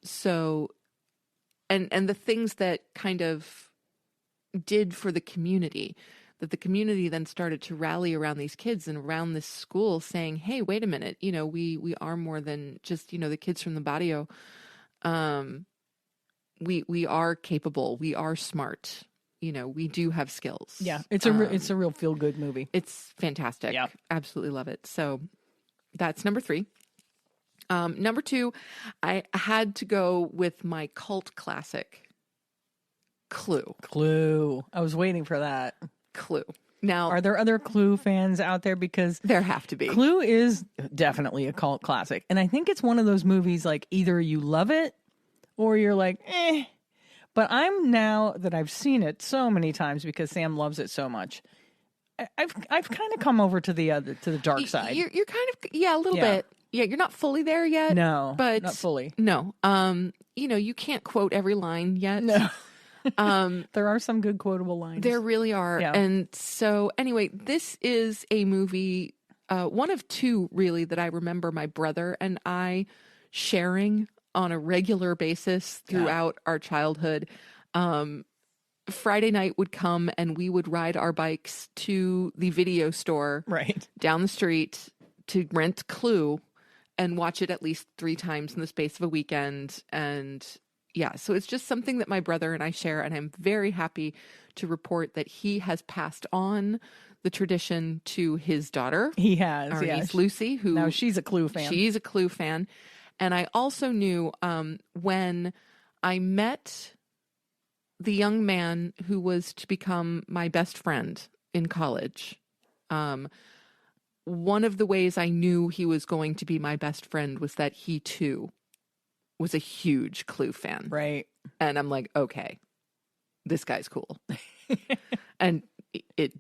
So, and the things that kind of did for the community, that the community then started to rally around these kids and around this school saying, hey, wait a minute, we are more than just, the kids from the barrio. We are capable. We are smart. We do have skills. Yeah. It's a real feel good movie. It's fantastic. Yeah. Absolutely love it. So that's number 3. Number 2, I had to go with my cult classic, Clue. Clue. I was waiting for that. Clue. Now, are there other Clue fans out there? Because there have to be. Clue is definitely a cult classic. And I think it's one of those movies like either you love it or you're like, eh. But I'm now that I've seen it so many times because Sam loves it so much. I've kind of come over to the dark side. You're kind of a little bit. Yeah, you're not fully there yet. No, but not fully. No. You can't quote every line yet. No. There are some good quotable lines. There really are. Yeah. And so anyway, this is a movie, one of 2 really that I remember my brother and I sharing on a regular basis throughout our childhood. Friday night would come and we would ride our bikes to the video store down the street to rent Clue and watch it at least 3 times in the space of a weekend. And so it's just something that my brother and I share. And I'm very happy to report that he has passed on the tradition to his daughter. He has, our niece Lucy, who now she's a Clue fan. She's a Clue fan. And I also knew when I met the young man who was to become my best friend in college, one of the ways I knew he was going to be my best friend was that he too was a huge Clue fan. Right. And I'm like, okay, this guy's cool. And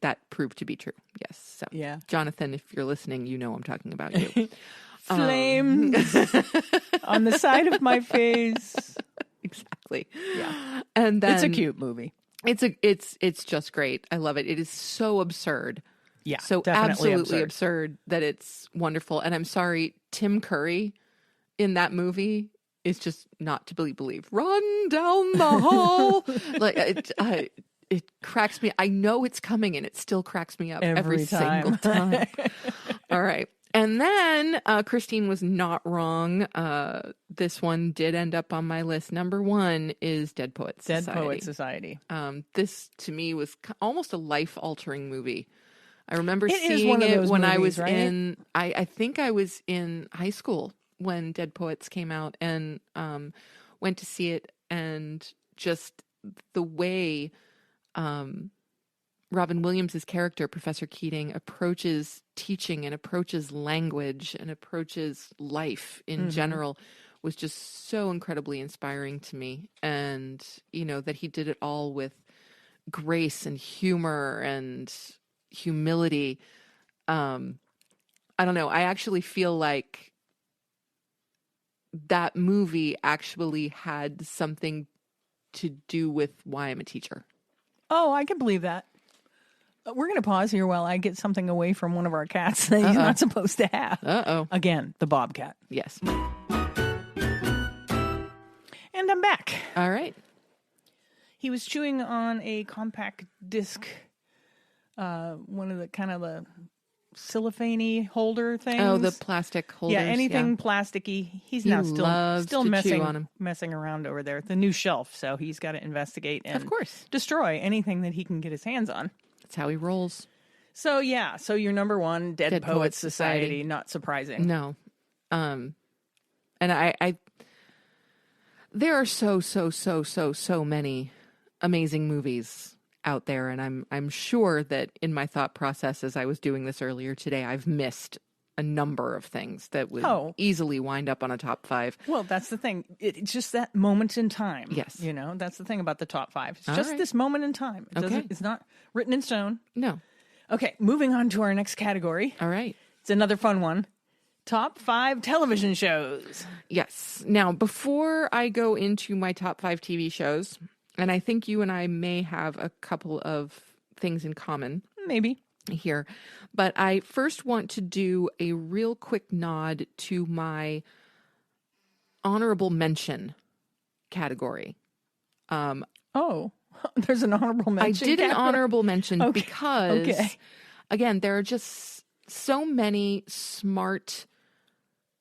that proved to be true. Yes. So yeah. Jonathan, if you're listening, you know I'm talking about you. Flames on the side of my face. Exactly. Yeah. And then it's a cute movie. It's just great. I love it. It is so absurd. Yeah. So absolutely absurd that it's wonderful. And I'm sorry, Tim Curry in that movie is just not to believe. Run down the hall. Like it cracks me. I know it's coming and it still cracks me up every single time. All right. And then Christine was not wrong. This one did end up on my list. Number 1 is Dead Poets Society. Dead Poets Society. This to me was almost a life-altering movie. I remember seeing it when movies, I was right? I think I was in high school when Dead Poets came out, and went to see it, and just the way Robin Williams' character, Professor Keating, approaches teaching and approaches language and approaches life in general was just so incredibly inspiring to me. And, that he did it all with grace and humor and humility. I don't know. I actually feel like that movie actually had something to do with why I'm a teacher. Oh, I can believe that. We're going to pause here while I get something away from one of our cats that he's not supposed to have. Uh-oh. Again, the bobcat. Yes. And I'm back. All right. He was chewing on a compact disc, one of the kind of the cellophane holder things. Oh, the plastic holders. Yeah, anything plasticky. He's now still messing around over there. The new shelf, so he's got to investigate and of course destroy anything that he can get his hands on. That's how he rolls. So yeah, so you're number 1, Dead Poets Society. Not surprising. No. And I there are so many amazing movies out there, and I'm sure that in my thought process as I was doing this earlier today, I've missed a number of things that would easily wind up on a top 5. Well, that's the thing. It's just that moment in time. Yes. That's the thing about the top 5. It's just this moment in time. It's not written in stone. No. Okay, moving on to our next category. All right. It's another fun one. Top 5 television shows. Yes. Now, before I go into my top 5 TV shows, and I think you and I may have a couple of things in common. Maybe. Here. But I first want to do a real quick nod to my honorable mention category. Oh, there's an honorable mention. I did an Catherine? honorable mention because, Okay. again, there are just so many smart,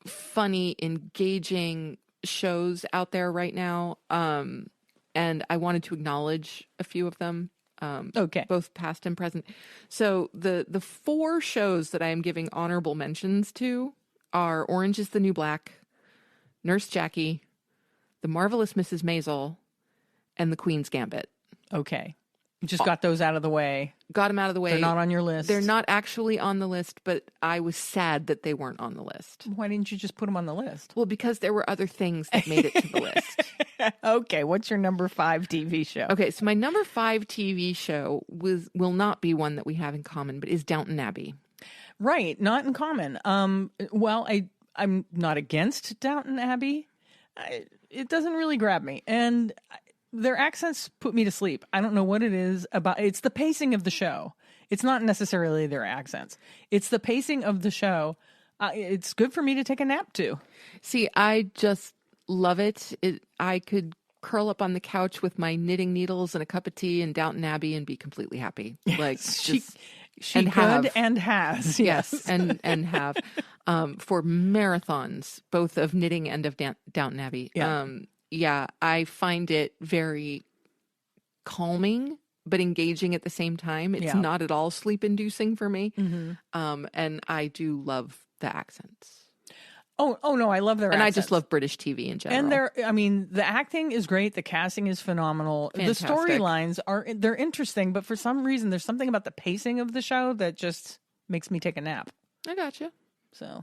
funny, engaging shows out there right now. And I wanted to acknowledge a few of them. Okay. Both past and present. So the 4 shows that I am giving honorable mentions to are Orange is the New Black, Nurse Jackie, The Marvelous Mrs. Maisel, and The Queen's Gambit. Okay. You just got those out of the way. Got them out of the way. They're not on your list. They're not actually on the list, but I was sad that they weren't on the list. Why didn't you just put them on the list? Well, because there were other things that made it to the list. Okay. What's your number 5 TV show? Okay, so my number 5 TV show will not be one that we have in common, but is Downton Abbey. Right. Not in common. Well, I'm not against Downton Abbey. It doesn't really grab me. And their accents put me to sleep. I don't know what it is about. It's the pacing of the show. It's not necessarily their accents. It's the pacing of the show. It's good for me to take a nap to. See, I just love it. I could curl up on the couch with my knitting needles and a cup of tea and Downton Abbey and be completely happy. Like She and could have. and has. Yes, and have for marathons, both of knitting and of Downton Abbey. Yeah. I find it very calming, but engaging at the same time. It's not at all sleep-inducing for me. Mm-hmm. And I do love the accents. Oh no, I love their And accents. I just love British TV in general. And the acting is great. The casting is phenomenal. Fantastic. The storylines they're interesting, but for some reason, there's something about the pacing of the show that just makes me take a nap. I gotcha. So,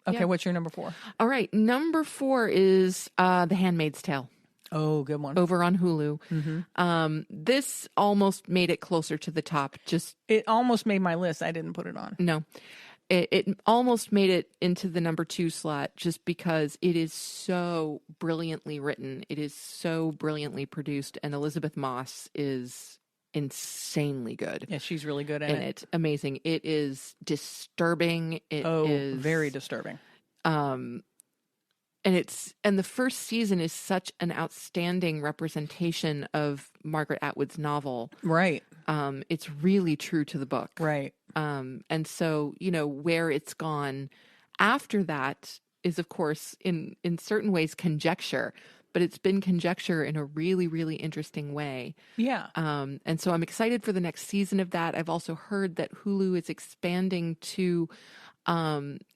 Okay, what's your number 4? All right, number 4 is The Handmaid's Tale. Oh, good one. Over on Hulu. Mm-hmm. This almost made it closer to the top. It almost made my list. I didn't put it on. No. It almost made it into the number 2 slot just because it is so brilliantly written. It is so brilliantly produced. And Elizabeth Moss is insanely good. Yeah, she's really good in it. Amazing. It is disturbing. It is very disturbing. And the first season is such an outstanding representation of Margaret Atwood's novel. Right. It's really true to the book. Right. And so, where it's gone after that is, of course, in certain ways conjecture, but it's been conjecture in a really, really interesting way. Yeah. And so I'm excited for the next season of that. I've also heard that Hulu is expanding to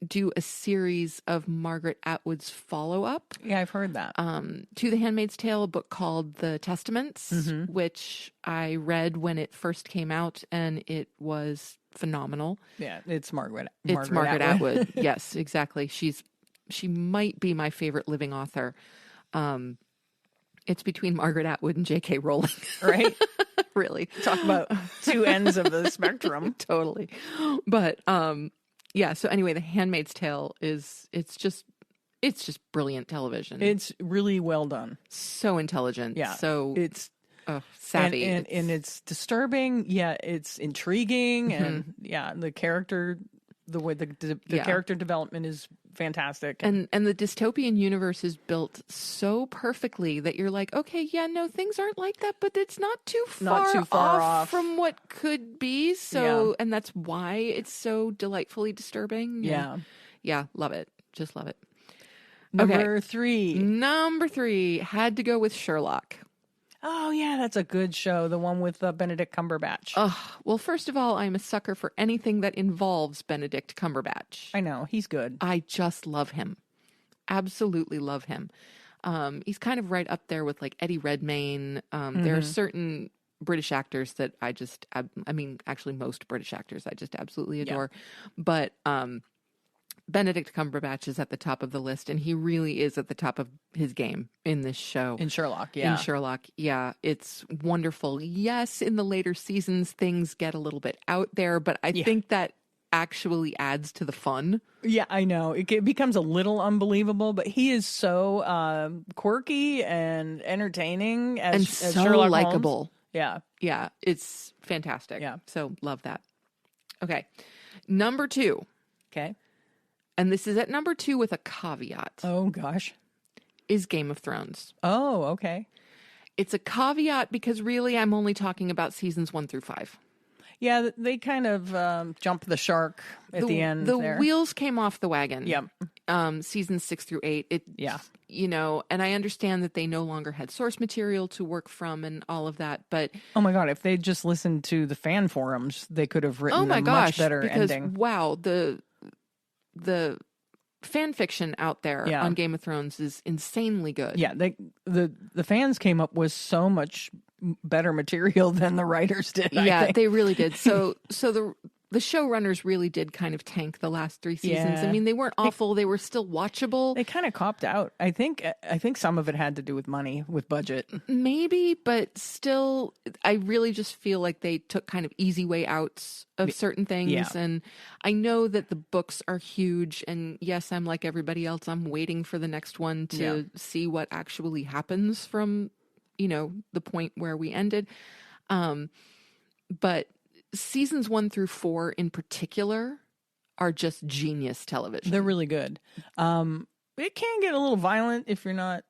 do a series of Margaret Atwood's follow-up. Yeah, I've heard that. To The Handmaid's Tale, a book called The Testaments, which I read when it first came out, and it was phenomenal. Yeah, it's Margaret Atwood. Yes, exactly. She might be my favorite living author. It's between Margaret Atwood and J.K. Rowling. Right? Really. Talk about two ends of the spectrum. Totally. But so anyway, The Handmaid's Tale it's just brilliant television. It's really well done. So intelligent. Yeah. So it's savvy. And it's disturbing. Yeah, it's intriguing. And the character, the way the character development is fantastic. And the dystopian universe is built so perfectly that you're like, okay, yeah, no, things aren't like that, but it's not too far off from what could be. So, and that's why it's so delightfully disturbing. Yeah. Yeah, love it. Just love it. Number 3. Number 3 had to go with Sherlock. Oh, yeah, that's a good show. The one with Benedict Cumberbatch. Well, first of all, I'm a sucker for anything that involves Benedict Cumberbatch. I know. He's good. I just love him. Absolutely love him. He's kind of right up there with like Eddie Redmayne. There are certain British actors that actually most British actors I just absolutely adore. Yeah. But Benedict Cumberbatch is at the top of the list, and he really is at the top of his game in this show. In Sherlock, yeah. It's wonderful. Yes, in the later seasons, things get a little bit out there, but I think that actually adds to the fun. Yeah, I know. It becomes a little unbelievable, but he is so quirky and entertaining as so Sherlock likable. Holmes. Yeah. Yeah, it's fantastic. Yeah. So love that. Okay. Number 2. Okay. And this is at number 2 with a caveat. Oh, gosh. Is Game of Thrones. Oh, okay. It's a caveat because really I'm only talking about seasons 1 through 5. Yeah, they kind of jumped the shark at the end. The there. wheels came off the wagon. Yep. Seasons 6 through 8. Yeah. You know, and I understand that they no longer had source material to work from and all of that, but oh my God, if they just listened to the fan forums, they could have written much better because, ending. Wow, the fan fiction out there on Game of Thrones is insanely good. Yeah, the fans came up with so much better material than the writers did. Yeah, I think. they really did. So the showrunners really did kind of tank the last 3 seasons. Yeah. I mean, they weren't awful. They were still watchable. They kind of copped out. I think some of it had to do with money, with budget. Maybe, but still, I really just feel like they took kind of easy way outs of certain things. Yeah. And I know that the books are huge. And yes, I'm like everybody else. I'm waiting for the next one to see what actually happens from, you know, the point where we ended. But seasons 1 through 4 in particular are just genius television. They're really good. It can get a little violent if you're not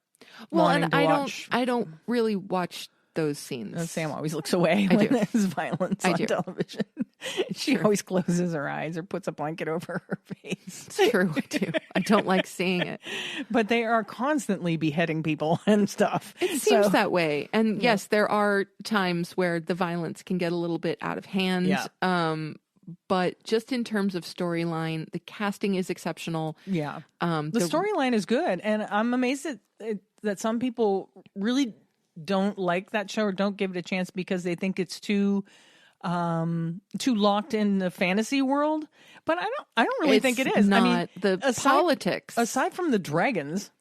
wanting to watch. I don't really watch those scenes. Sam always looks away when there's violence on television. She always closes her eyes or puts a blanket over her face. It's true, I do. I don't like seeing it. But they are constantly beheading people and stuff. It seems that way. And yes, there are times where the violence can get a little bit out of hand. Yeah. But just in terms of storyline, the casting is exceptional. Yeah. The storyline is good. And I'm amazed that some people really don't like that show or don't give it a chance because they think it's too locked in the fantasy world. But I don't really think it is. Not. I mean, the politics. Aside from the dragons,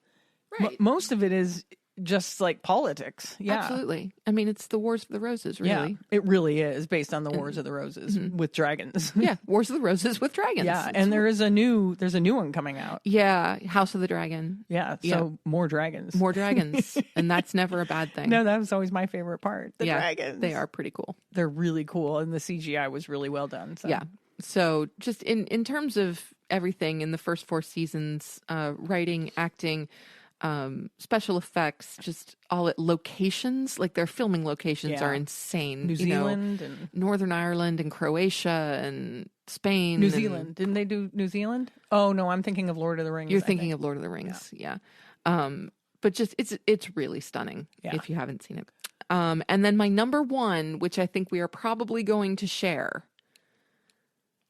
right. Most of it is just like politics. Yeah. Absolutely. I mean, it's the Wars of the Roses, really. Yeah, it really is based on the Wars of the Roses with dragons. Yeah, Wars of the Roses with dragons. Yeah, and there's a new one coming out. Yeah, House of the Dragon. Yeah, so more dragons. More dragons. And that's never a bad thing. No, that was always my favorite part. The dragons. They are pretty cool. They're really cool, and the CGI was really well done. So. Yeah. So just in terms of everything in the first 4 seasons, writing, acting, special effects, just all locations, like their filming locations are insane. New Zealand and Northern Ireland and Croatia and Spain. New Zealand. Didn't they do New Zealand? Oh no, I'm thinking of Lord of the Rings. You're thinking of Lord of the Rings. Yeah. But just it's really stunning if you haven't seen it. And then my number 1, which I think we are probably going to share.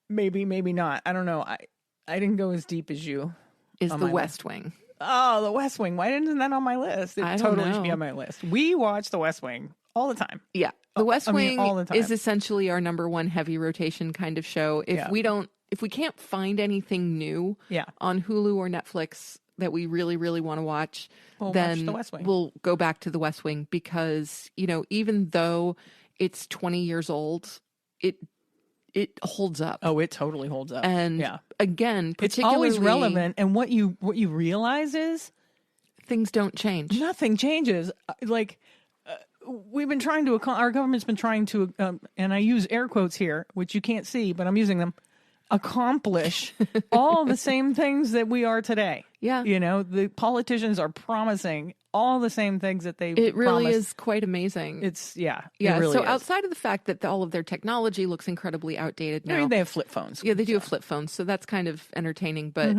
Maybe not. I don't know. I didn't go as deep as you. Is The West Wing. Oh, The West Wing. Why isn't that on my list? It totally should be on my list. We watch The West Wing all the time. Yeah. The West Wing all the time. is essentially our number 1 heavy rotation kind of show. If we can't find anything new on Hulu or Netflix that we really, really want to watch, then we'll go back to The West Wing because, you know, even though it's 20 years old, it holds up. Oh, it totally holds up. And again, it's always relevant. And what you realize is things don't change. Nothing changes. Like we've been trying to, our government's been trying to, and I use air quotes here, which you can't see, but I'm using them, accomplish all the same things that we are today. Yeah. You know, the politicians are promising all the same things that they It really promised. is quite amazing. It's, Yeah. It really so is. outside of the fact that all of their technology looks incredibly outdated now. I mean, they have flip phones. Yeah, they do have flip phones, so that's kind of entertaining. But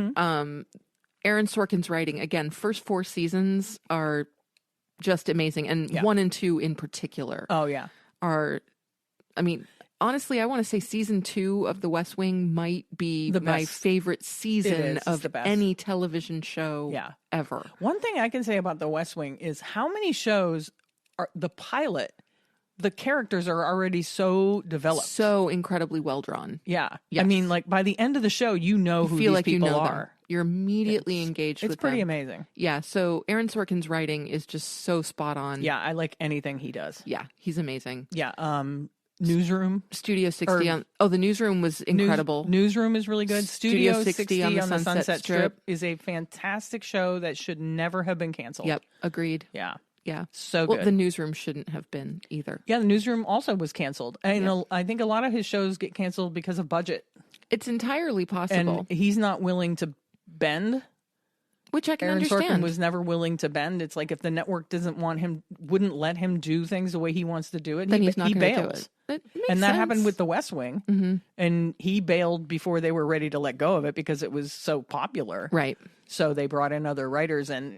Aaron Sorkin's writing, again, first 4 seasons are just amazing. And 1 and 2 in particular are, I mean, honestly, I want to say season 2 of The West Wing might be my favorite season of any television show ever. One thing I can say about The West Wing is how many shows are the pilot, the characters are already so developed. So incredibly well drawn. Yeah. Yes. I mean, like by the end of the show, you know who these people are. Them. You're immediately engaged with them. It's pretty amazing. Yeah. So Aaron Sorkin's writing is just so spot on. Yeah. I like anything he does. Yeah. He's amazing. Yeah. Newsroom. Studio 60 the Newsroom was incredible. Newsroom is really good. Studio 60 on the Sunset Strip is a fantastic show that should never have been canceled. Yep. Agreed. Yeah. Yeah. So good. Well, the Newsroom shouldn't have been either. Yeah, the Newsroom also was canceled. And I think a lot of his shows get canceled because of budget. It's entirely possible. And he's not willing to bend. Which I can Aaron understand. Sorkin was never willing to bend. It's like if the network wouldn't let him do things the way he wants to do it, then he's not he going to do bails. it. And that sense. happened with The West Wing. Mm-hmm. And he bailed before they were ready to let go of it because it was so popular. Right. So they brought in other writers, and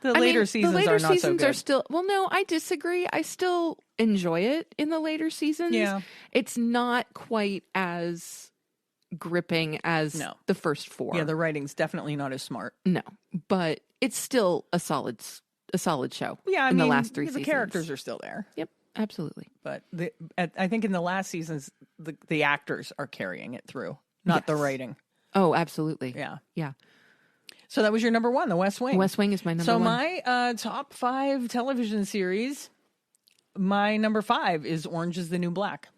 the later seasons are not so good. Are still, well, no, I disagree. I still enjoy it in the later seasons. Yeah. It's not quite as gripping as the first 4. Yeah, the writing's definitely not as smart. No, but it's still a solid show. Yeah, I mean, the last 3 the seasons. characters are still there. Yep, absolutely. But I think in the last seasons, the actors are carrying it through, not the writing. Oh, absolutely. Yeah. Yeah. So that was your number 1, The West Wing. West Wing is my number 1. So my top 5 television series, my number 5 is Orange is the New Black.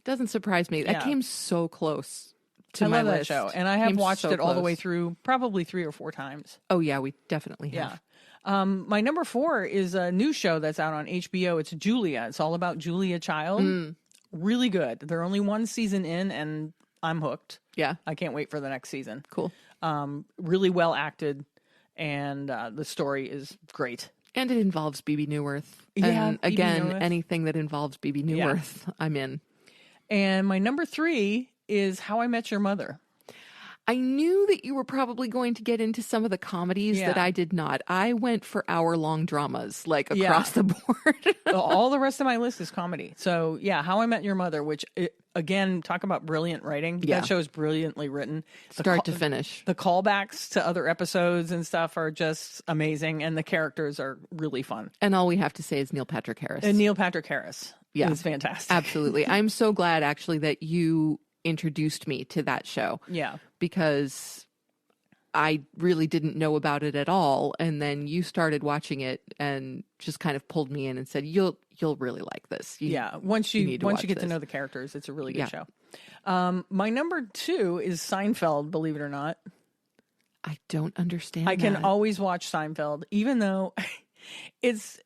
Doesn't surprise me. That came so close to my love list. that show, and I have watched it all the way close. through probably 3 or 4 times. Oh, yeah, we definitely have. Yeah. My number 4 is a new show that's out on HBO. It's Julia. It's all about Julia Child. Really good. They're only 1 season in, and I'm hooked. Yeah. I can't wait for the next season. Cool. Really well acted, and the story is great. And it involves BB Newirth. Yeah, And BB again, Newirth. anything that involves BB Newirth, I'm in. And my number 3 is How I Met Your Mother. I knew that you were probably going to get into some of the comedies that I did not. I went for hour-long dramas, like across the board. All the rest of my list is comedy. So, yeah, How I Met Your Mother, which, again, talk about brilliant writing. Yeah. That show is brilliantly written. Start to finish. The callbacks to other episodes and stuff are just amazing, and the characters are really fun. And all we have to say is Neil Patrick Harris. And Neil Patrick Harris is fantastic. Absolutely. I'm so glad, actually, that you introduced me to that show. Yeah. Because I really didn't know about it at all, and then you started watching it and just kind of pulled me in and said, "You'll really like this." Once you get to this. know the characters, it's a really good show. My number 2 is Seinfeld. Believe it or not, I don't understand. I can always watch Seinfeld, even though it's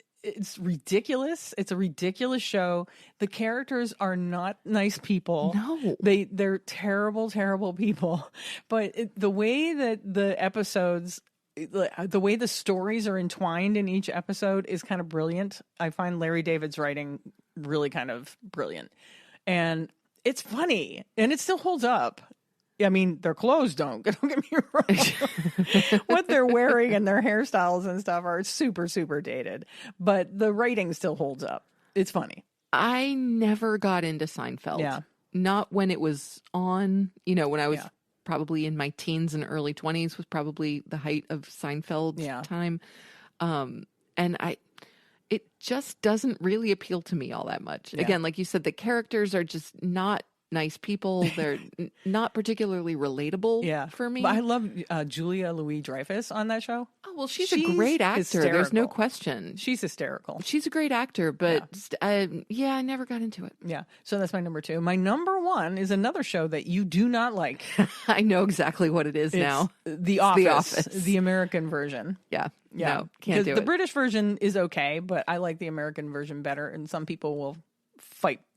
ridiculous. It's a ridiculous show. The characters are not nice people. No. They're terrible, terrible people. But the way that the episodes, the way the stories are entwined in each episode is kind of brilliant. I find Larry David's writing really kind of brilliant. And it's funny. And it still holds up. I mean, their clothes don't get me wrong. What they're wearing and their hairstyles and stuff are super, super dated. But the writing still holds up. It's funny. I never got into Seinfeld. Yeah. Not when it was on, when I was probably in my teens and early 20s was probably the height of Seinfeld time. And it just doesn't really appeal to me all that much. Yeah. Again, like you said, the characters are just not nice people. They're not particularly relatable for me. But I love Julia Louis-Dreyfus on that show. Oh, well, she's a great actor. Hysterical. There's no question. She's hysterical. She's a great actor, but I never got into it. Yeah. So that's my number 2. My number 1 is another show that you do not like. I know exactly what it is now. The Office. The American version. Yeah. Yeah. No, can't do it. The British version is okay, but I like the American version better, and some people will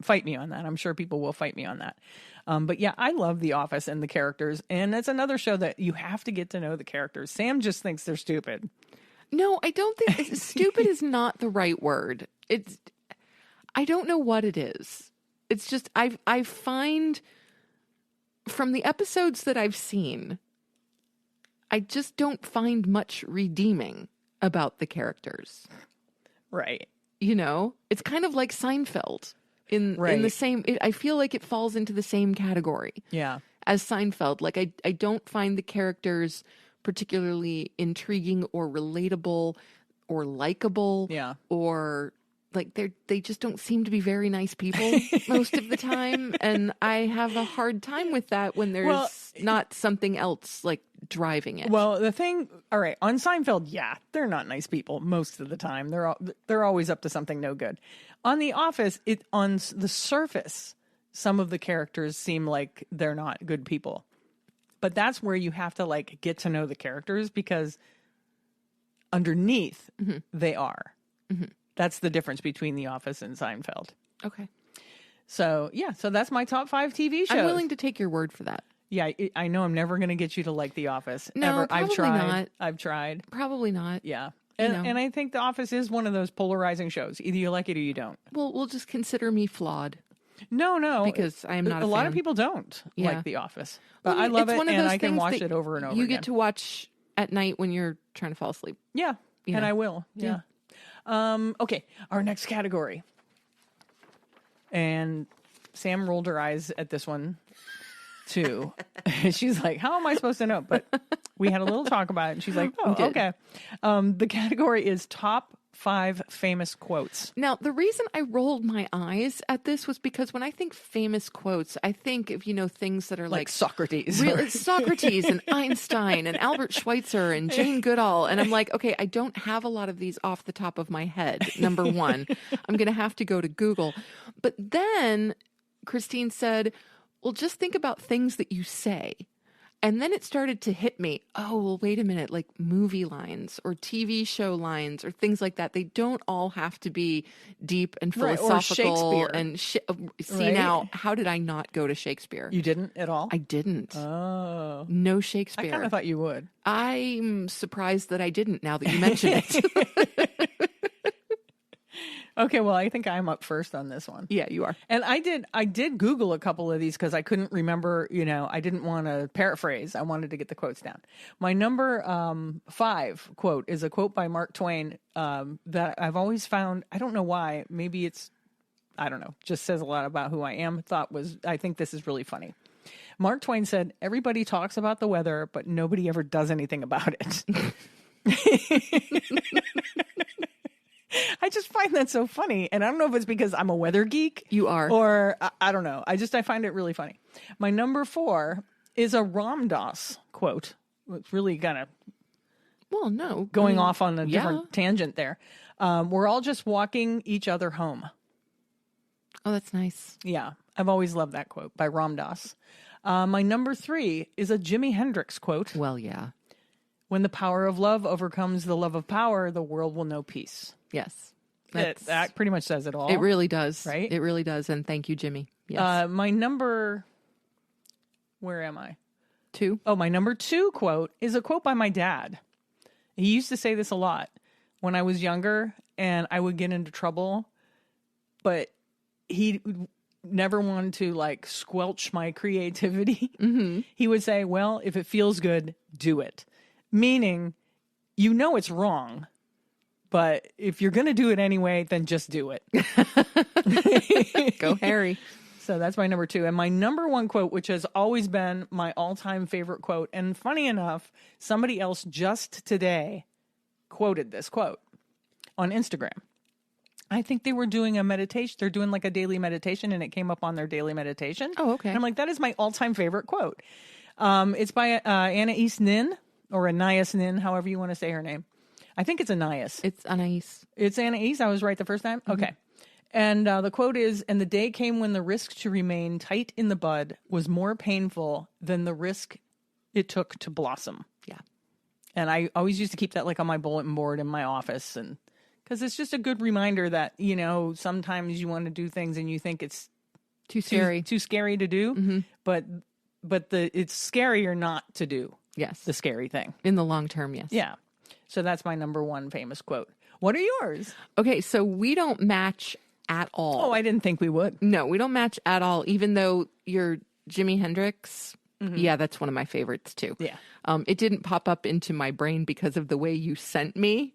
fight me on that. I'm sure people will fight me on that. But yeah, I love The Office and the characters, and it's another show that you have to get to know the characters. Sam just thinks they're stupid. No, I don't think stupid is not the right word. I don't know what it is. It's just I find from the episodes that I've seen, I just don't find much redeeming about the characters. Right. It's kind of like Seinfeld in the same, I feel like it falls into the same category as Seinfeld. Like I don't find the characters particularly intriguing or relatable or likable or like they just don't seem to be very nice people most of the time. And I have a hard time with that when there's not something else like driving it. Well, the thing, all right, on Seinfeld, they're not nice people most of the time. They're always up to something no good. On The Office, on the surface, some of the characters seem like they're not good people. But that's where you have to like get to know the characters, because underneath they are. Mm-hmm. That's the difference between The Office and Seinfeld. Okay. So, so that's my top 5 TV shows. I'm willing to take your word for that. Yeah, I know I'm never going to get you to like The Office. No, ever. probably I've tried. not. I've tried. Probably not. Yeah. You know. And I think The Office is one of those polarizing shows. Either you like it or you don't. Well, we'll just consider me flawed. No. Because I am not a a lot fan. of people don't Yeah. like The Office. But Well, I love it's it, one of and those I can things watch that it over and over You again. get to watch at night when you're trying to fall asleep. Yeah, You and know. I will. Yeah. Okay, our next category. And Sam rolled her eyes at this one, too. She's like, how am I supposed to know? But we had a little talk about it, and she's like, oh, okay. The category is top 5 famous quotes. Now, the reason I rolled my eyes at this was because when I think famous quotes, I think of, things that are like Socrates. Socrates and Einstein and Albert Schweitzer and Jane Goodall. And I'm like, okay, I don't have a lot of these off the top of my head, number one. I'm going to have to go to Google. But then Christine said, well, just think about things that you say. And then it started to hit me. Oh, well, wait a minute, like movie lines or TV show lines or things like that. They don't all have to be deep and philosophical. Shakespeare. And see, now, how did I not go to Shakespeare? You didn't at all? I didn't. Oh. No I Shakespeare. kind of thought you would. I'm surprised that I didn't now that you mention it. Okay, well, I think I'm up first on this one. Yeah, you are. And I did Google a couple of these because I couldn't remember, I didn't want to paraphrase. I wanted to get the quotes down. My number 5 quote is a quote by Mark Twain that I've always found, I don't know why, maybe it's, I don't know, just says a lot about who I am, I think this is really funny. Mark Twain said, everybody talks about the weather, but nobody ever does anything about it. I just find that so funny. And I don't know if it's because I'm a weather geek. You are. Or I don't know. I find it really funny. My number 4 is a Ram Dass quote. It's really kind of going off on a different tangent there. We're all just walking each other home. Oh, that's nice. Yeah. I've always loved that quote by Ram Dass. My number 3 is a Jimi Hendrix quote. Well, yeah. When the power of love overcomes the love of power, the world will know peace. Yes. That pretty much says it all. It really does. Right? It really does. And thank you, Jimmy. Yes. My number... Where am I? 2? Oh, my number 2 quote is a quote by my dad. He used to say this a lot when I was younger and I would get into trouble, but he never wanted to squelch my creativity. Mm-hmm. He would say, well, if it feels good, do it. Meaning, it's wrong, but if you're going to do it anyway, then just do it. Go Harry. So that's my number 2. And my number 1 quote, which has always been my all-time favorite quote, and funny enough, somebody else just today quoted this quote on Instagram. I think they were doing a meditation. They're doing a daily meditation, and it came up on their daily meditation. Oh, okay. And I'm like, that is my all-time favorite quote. It's by Anais Nin, or Anais Nin, however you want to say her name. I think it's Anais. It's Anais. It's Anais. I was right the first time? Mm-hmm. Okay. And the quote is, and the day came when the risk to remain tight in the bud was more painful than the risk it took to blossom. Yeah. And I always used to keep that on my bulletin board in my office. And because it's just a good reminder that, sometimes you want to do things and you think it's too scary to do, mm-hmm. but it's scarier not to do. Yes. The scary thing. In the long term, yes. Yeah. So that's my number 1 famous quote. What are yours? Okay, so we don't match at all. Oh, I didn't think we would. No, we don't match at all, even though your Jimi Hendrix, mm-hmm. yeah, that's one of my favorites too. Yeah. It didn't pop up into my brain because of the way you sent me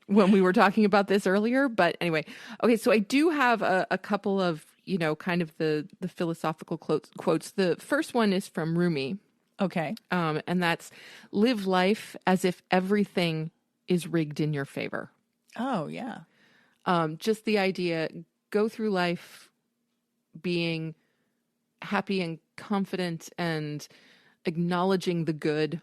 when we were talking about this earlier. But anyway, okay, so I do have a couple of, kind of the philosophical quotes. The first one is from Rumi. Okay. And that's live life as if everything is rigged in your favor. Oh, yeah. Just the idea, go through life being happy and confident and acknowledging the good.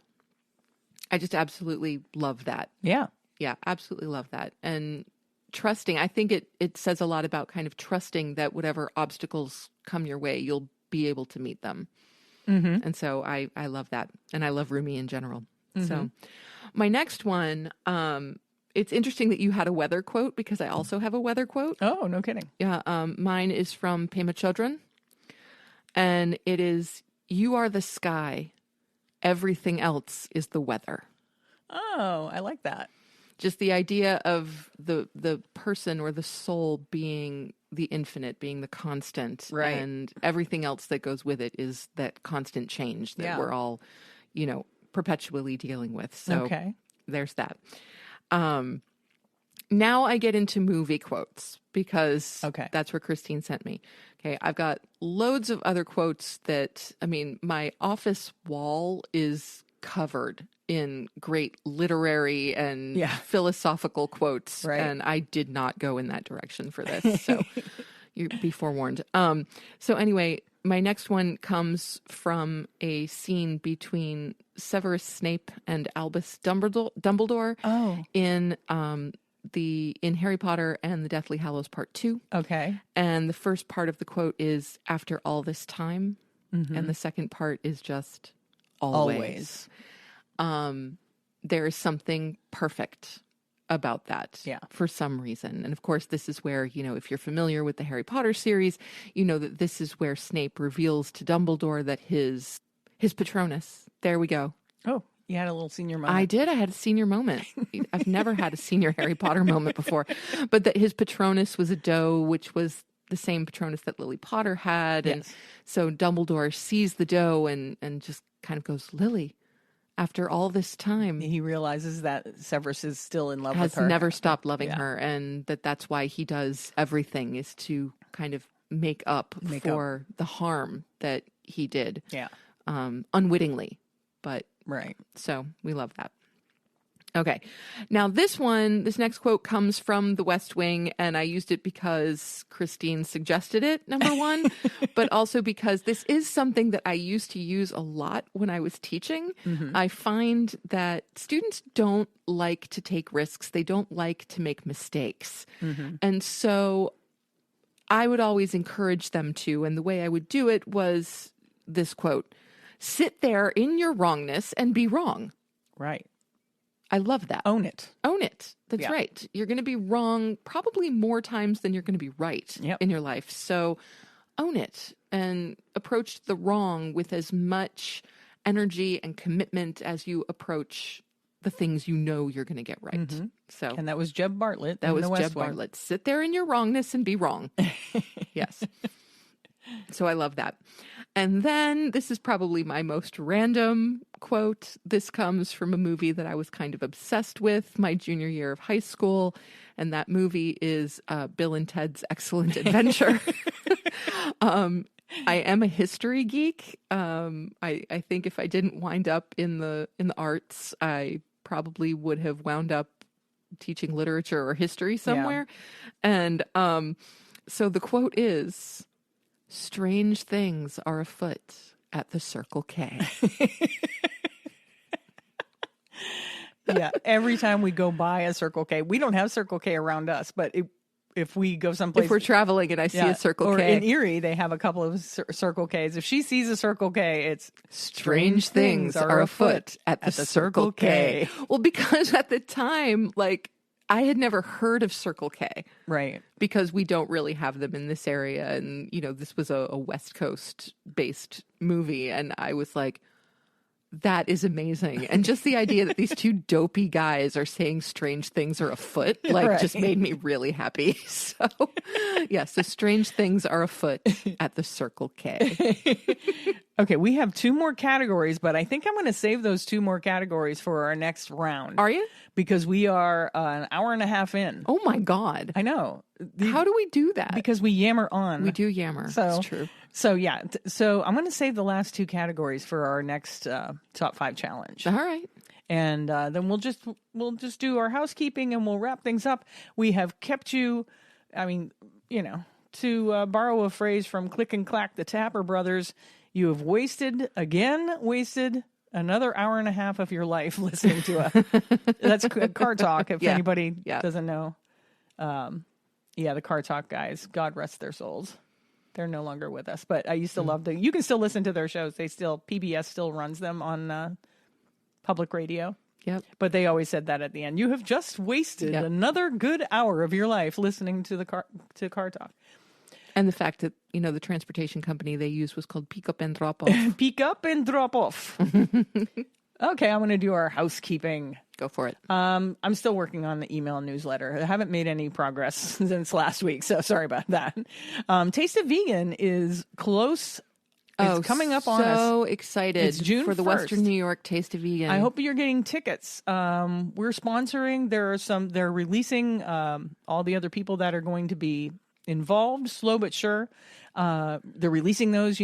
I just absolutely love that. Yeah. Yeah, absolutely love that. And trusting, I think it says a lot about kind of trusting that whatever obstacles come your way, you'll be able to meet them. Mm-hmm. And so I love that. And I love Rumi in general. Mm-hmm. So my next one, it's interesting that you had a weather quote because I also have a weather quote. Oh, no kidding. Yeah. Mine is from Pema Chodron. And it is, You are the sky. Everything else is the weather. Oh, I like that. Just the idea of the person or the soul being the infinite, being the constant, right? And everything else that goes with it is that constant change that we're all, perpetually dealing with. So there's that. Now I get into movie quotes because that's where Christine sent me. Okay, I've got loads of other quotes that, my office wall is covered in great literary and philosophical quotes. Right. And I did not go in that direction for this. So you be forewarned. So anyway, my next one comes from a scene between Severus Snape and Albus Dumbledore in Harry Potter and the Deathly Hallows Part 2. Okay. And the first part of the quote is after all this time. Mm-hmm. And the second part is just always. There is something perfect about that for some reason. And of course, this is where, if you're familiar with the Harry Potter series, you know that this is where Snape reveals to Dumbledore that his Patronus, there we go. Oh, you had a little senior moment. I did. I had a senior moment. I've never had a senior Harry Potter moment before. But that his Patronus was a doe, which was the same Patronus that Lily Potter had. Yes. And so Dumbledore sees the doe and just kind of goes, Lily, after all this time. He realizes that Severus is still in love with her. Has never stopped loving her. And that's why he does everything, is to kind of make up for the harm that he did. Yeah. Unwittingly. But right. So we love that. Okay. Now this next quote comes from The West Wing, and I used it because Christine suggested it, number one, but also because this is something that I used to use a lot when I was teaching. Mm-hmm. I find that students don't like to take risks. They don't like to make mistakes. Mm-hmm. And so I would always encourage them to, and the way I would do it was this quote: sit there in your wrongness and be wrong. Right. I love that. Own it. Own it. That's right. You're going to be wrong probably more times than you're going to be right in your life. So own it and approach the wrong with as much energy and commitment as you approach the things you know you're going to get right. Mm-hmm. So, and that was Jeb Bartlett. That was Jeb Bartlett. Sit there in your wrongness and be wrong. Yes. So I love that. And then this is probably my most random quote. This comes from a movie that I was kind of obsessed with my junior year of high school. And that movie is Bill and Ted's Excellent Adventure. I am a history geek. I think if I didn't wind up in the arts, I probably would have wound up teaching literature or history somewhere. Yeah. And so the quote is, strange things are afoot at the Circle K. Yeah, every time we go by a Circle K, we don't have Circle K around us, but if we go someplace, if we're traveling and I see a Circle K, or in Erie, they have a couple of Circle Ks. If she sees a Circle K, it's strange things are afoot at the Circle K. Well, because at the time, I had never heard of Circle K. Right. Because we don't really have them in this area. And, this was a West Coast based movie. And I was like, that is amazing. And just the idea that these two dopey guys are saying strange things are afoot, just made me really happy. So, so strange things are afoot at the Circle K. Okay, we have two more categories, but I think I'm going to save those two more categories for our next round. Are you? Because we are an hour and a half in. Oh my God. I know. How do we do that? Because we yammer on. We do yammer. That's true. So yeah. So I'm going to save the last two categories for our next top 5 challenge. All right. And then we'll just do our housekeeping and we'll wrap things up. We have kept you, to borrow a phrase from Click and Clack, the Tapper Brothers, you have wasted another hour and a half of your life listening to that's Car Talk, if anybody doesn't know. The Car Talk guys, God rest their souls. They're no longer with us, but I used to love you can still listen to their shows. PBS still runs them on public radio. Yep. But they always said that at the end. You have just wasted another good hour of your life listening to Car Talk. And the fact that, the transportation company they used was called Pick Up and Drop Off. Pick up and drop off. Okay, I'm going to do our housekeeping. Go for it. I'm still working on the email newsletter. I haven't made any progress since last week, so sorry about that. Taste of Vegan is close. It's coming up on us. So excited. It's June for the 1st. Western New York Taste of Vegan. I hope you're getting tickets. We're sponsoring. They're releasing all the other people that are going to be involved, slow but sure. They're releasing those,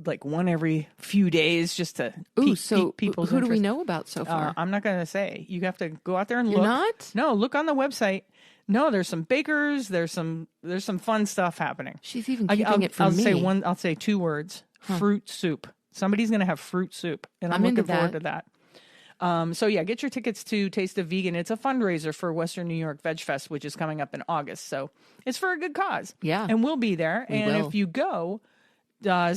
like one every few days just to pique people's who interest. do we know about so far? I'm not going to say. You have to go out there and You're look. not? No, look on the website. No, there's some bakers. There's some fun stuff happening. She's even keeping it from me. I'll say 2 words. Fruit soup. Somebody's going to have fruit soup, and I'm looking forward to that. So yeah, get your tickets to Taste of Vegan. It's a fundraiser for Western New York Veg Fest, which is coming up in August. So it's for a good cause. Yeah. And we'll be there. We and will. if you go,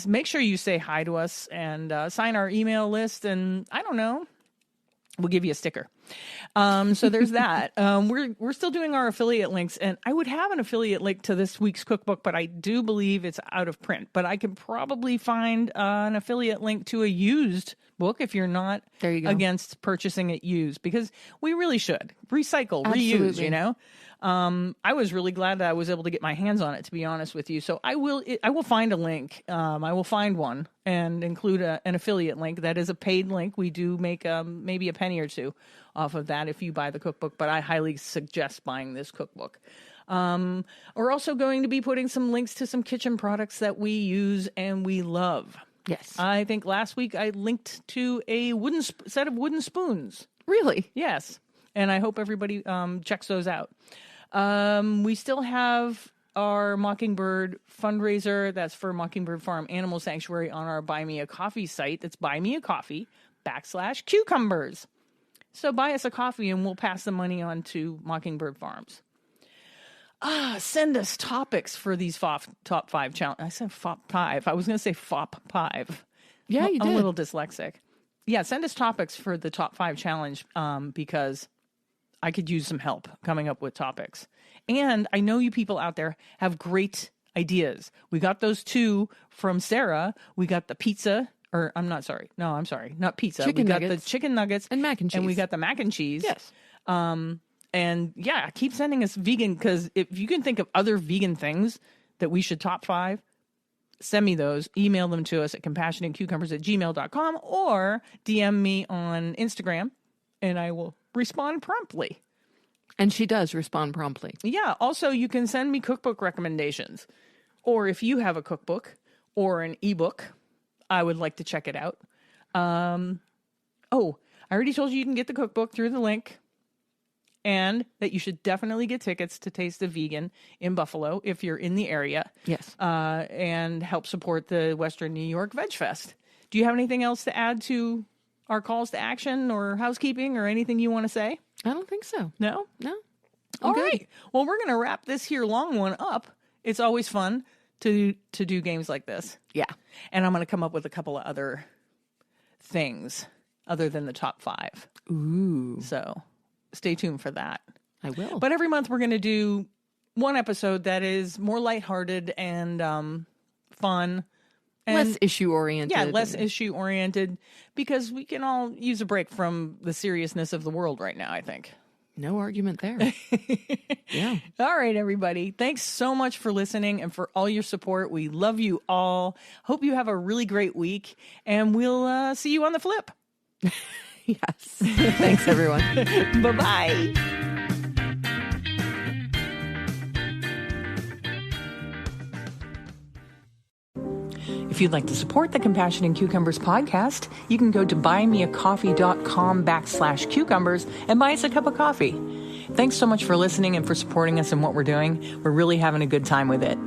make sure you say hi to us and sign our email list. And I don't know, we'll give you a sticker. So there's that. We're still doing our affiliate links, and I would have an affiliate link to this week's cookbook, but I do believe it's out of print. But I can probably find an affiliate link to a used book if you're not against purchasing it used, because we really should recycle, reuse, I was really glad that I was able to get my hands on it, to be honest with you. So I will find a link. I will find one and include an affiliate link that is a paid link. We do make maybe a penny or two off of that if you buy the cookbook, but I highly suggest buying this cookbook. We're also going to be putting some links to some kitchen products that we use and we love. Yes. I think last week I linked to a set of wooden spoons. Really? Yes. And I hope everybody checks those out. We still have our Mockingbird fundraiser. That's for Mockingbird Farm Animal Sanctuary on our Buy Me a Coffee site. That's buymeacoffee.com/cucumbers. So buy us a coffee and we'll pass the money on to Mockingbird Farms. Send us topics for these top 5 challenge. I said FOP 5. I was going to say FOP 5. Yeah, you did. I'm a little dyslexic. Yeah, send us topics for the top 5 challenge because I could use some help coming up with topics. And I know you people out there have great ideas. We got those 2 from Sarah. We got the pizza. Or I'm sorry, not pizza. We got the chicken nuggets and mac and cheese. And we got the mac and cheese. Yes. And yeah, keep sending us vegan, because if you can think of other vegan things that we should top 5, send me those. Email them to us at compassionatecucumbers@gmail.com or DM me on Instagram and I will respond promptly. And she does respond promptly. Yeah. Also, you can send me cookbook recommendations, or if you have a cookbook or an ebook, I would like to check it out. I already told you can get the cookbook through the link, and that you should definitely get tickets to Taste of Vegan in Buffalo if you're in the area. Yes. And help support the Western New York Veg Fest. Do you have anything else to add to our calls to action or housekeeping or anything you want to say? I don't think so. No? No. All right. Well, we're going to wrap this here long one up. It's always fun to do games like this. Yeah. And I'm going to come up with a couple of other things other than the top 5. Ooh. So stay tuned for that. I will. But every month we're going to do one episode that is more lighthearted and fun. And less issue-oriented. Yeah, less issue-oriented, because we can all use a break from the seriousness of the world right now, I think. No argument there. Yeah. All right, everybody. Thanks so much for listening and for all your support. We love you all. Hope you have a really great week, and we'll see you on the flip. Yes. Thanks, everyone. Bye-bye. If you'd like to support the Compassionate Cucumbers podcast, you can go to buymeacoffee.com/cucumbers and buy us a cup of coffee. Thanks so much for listening and for supporting us in what we're doing. We're really having a good time with it.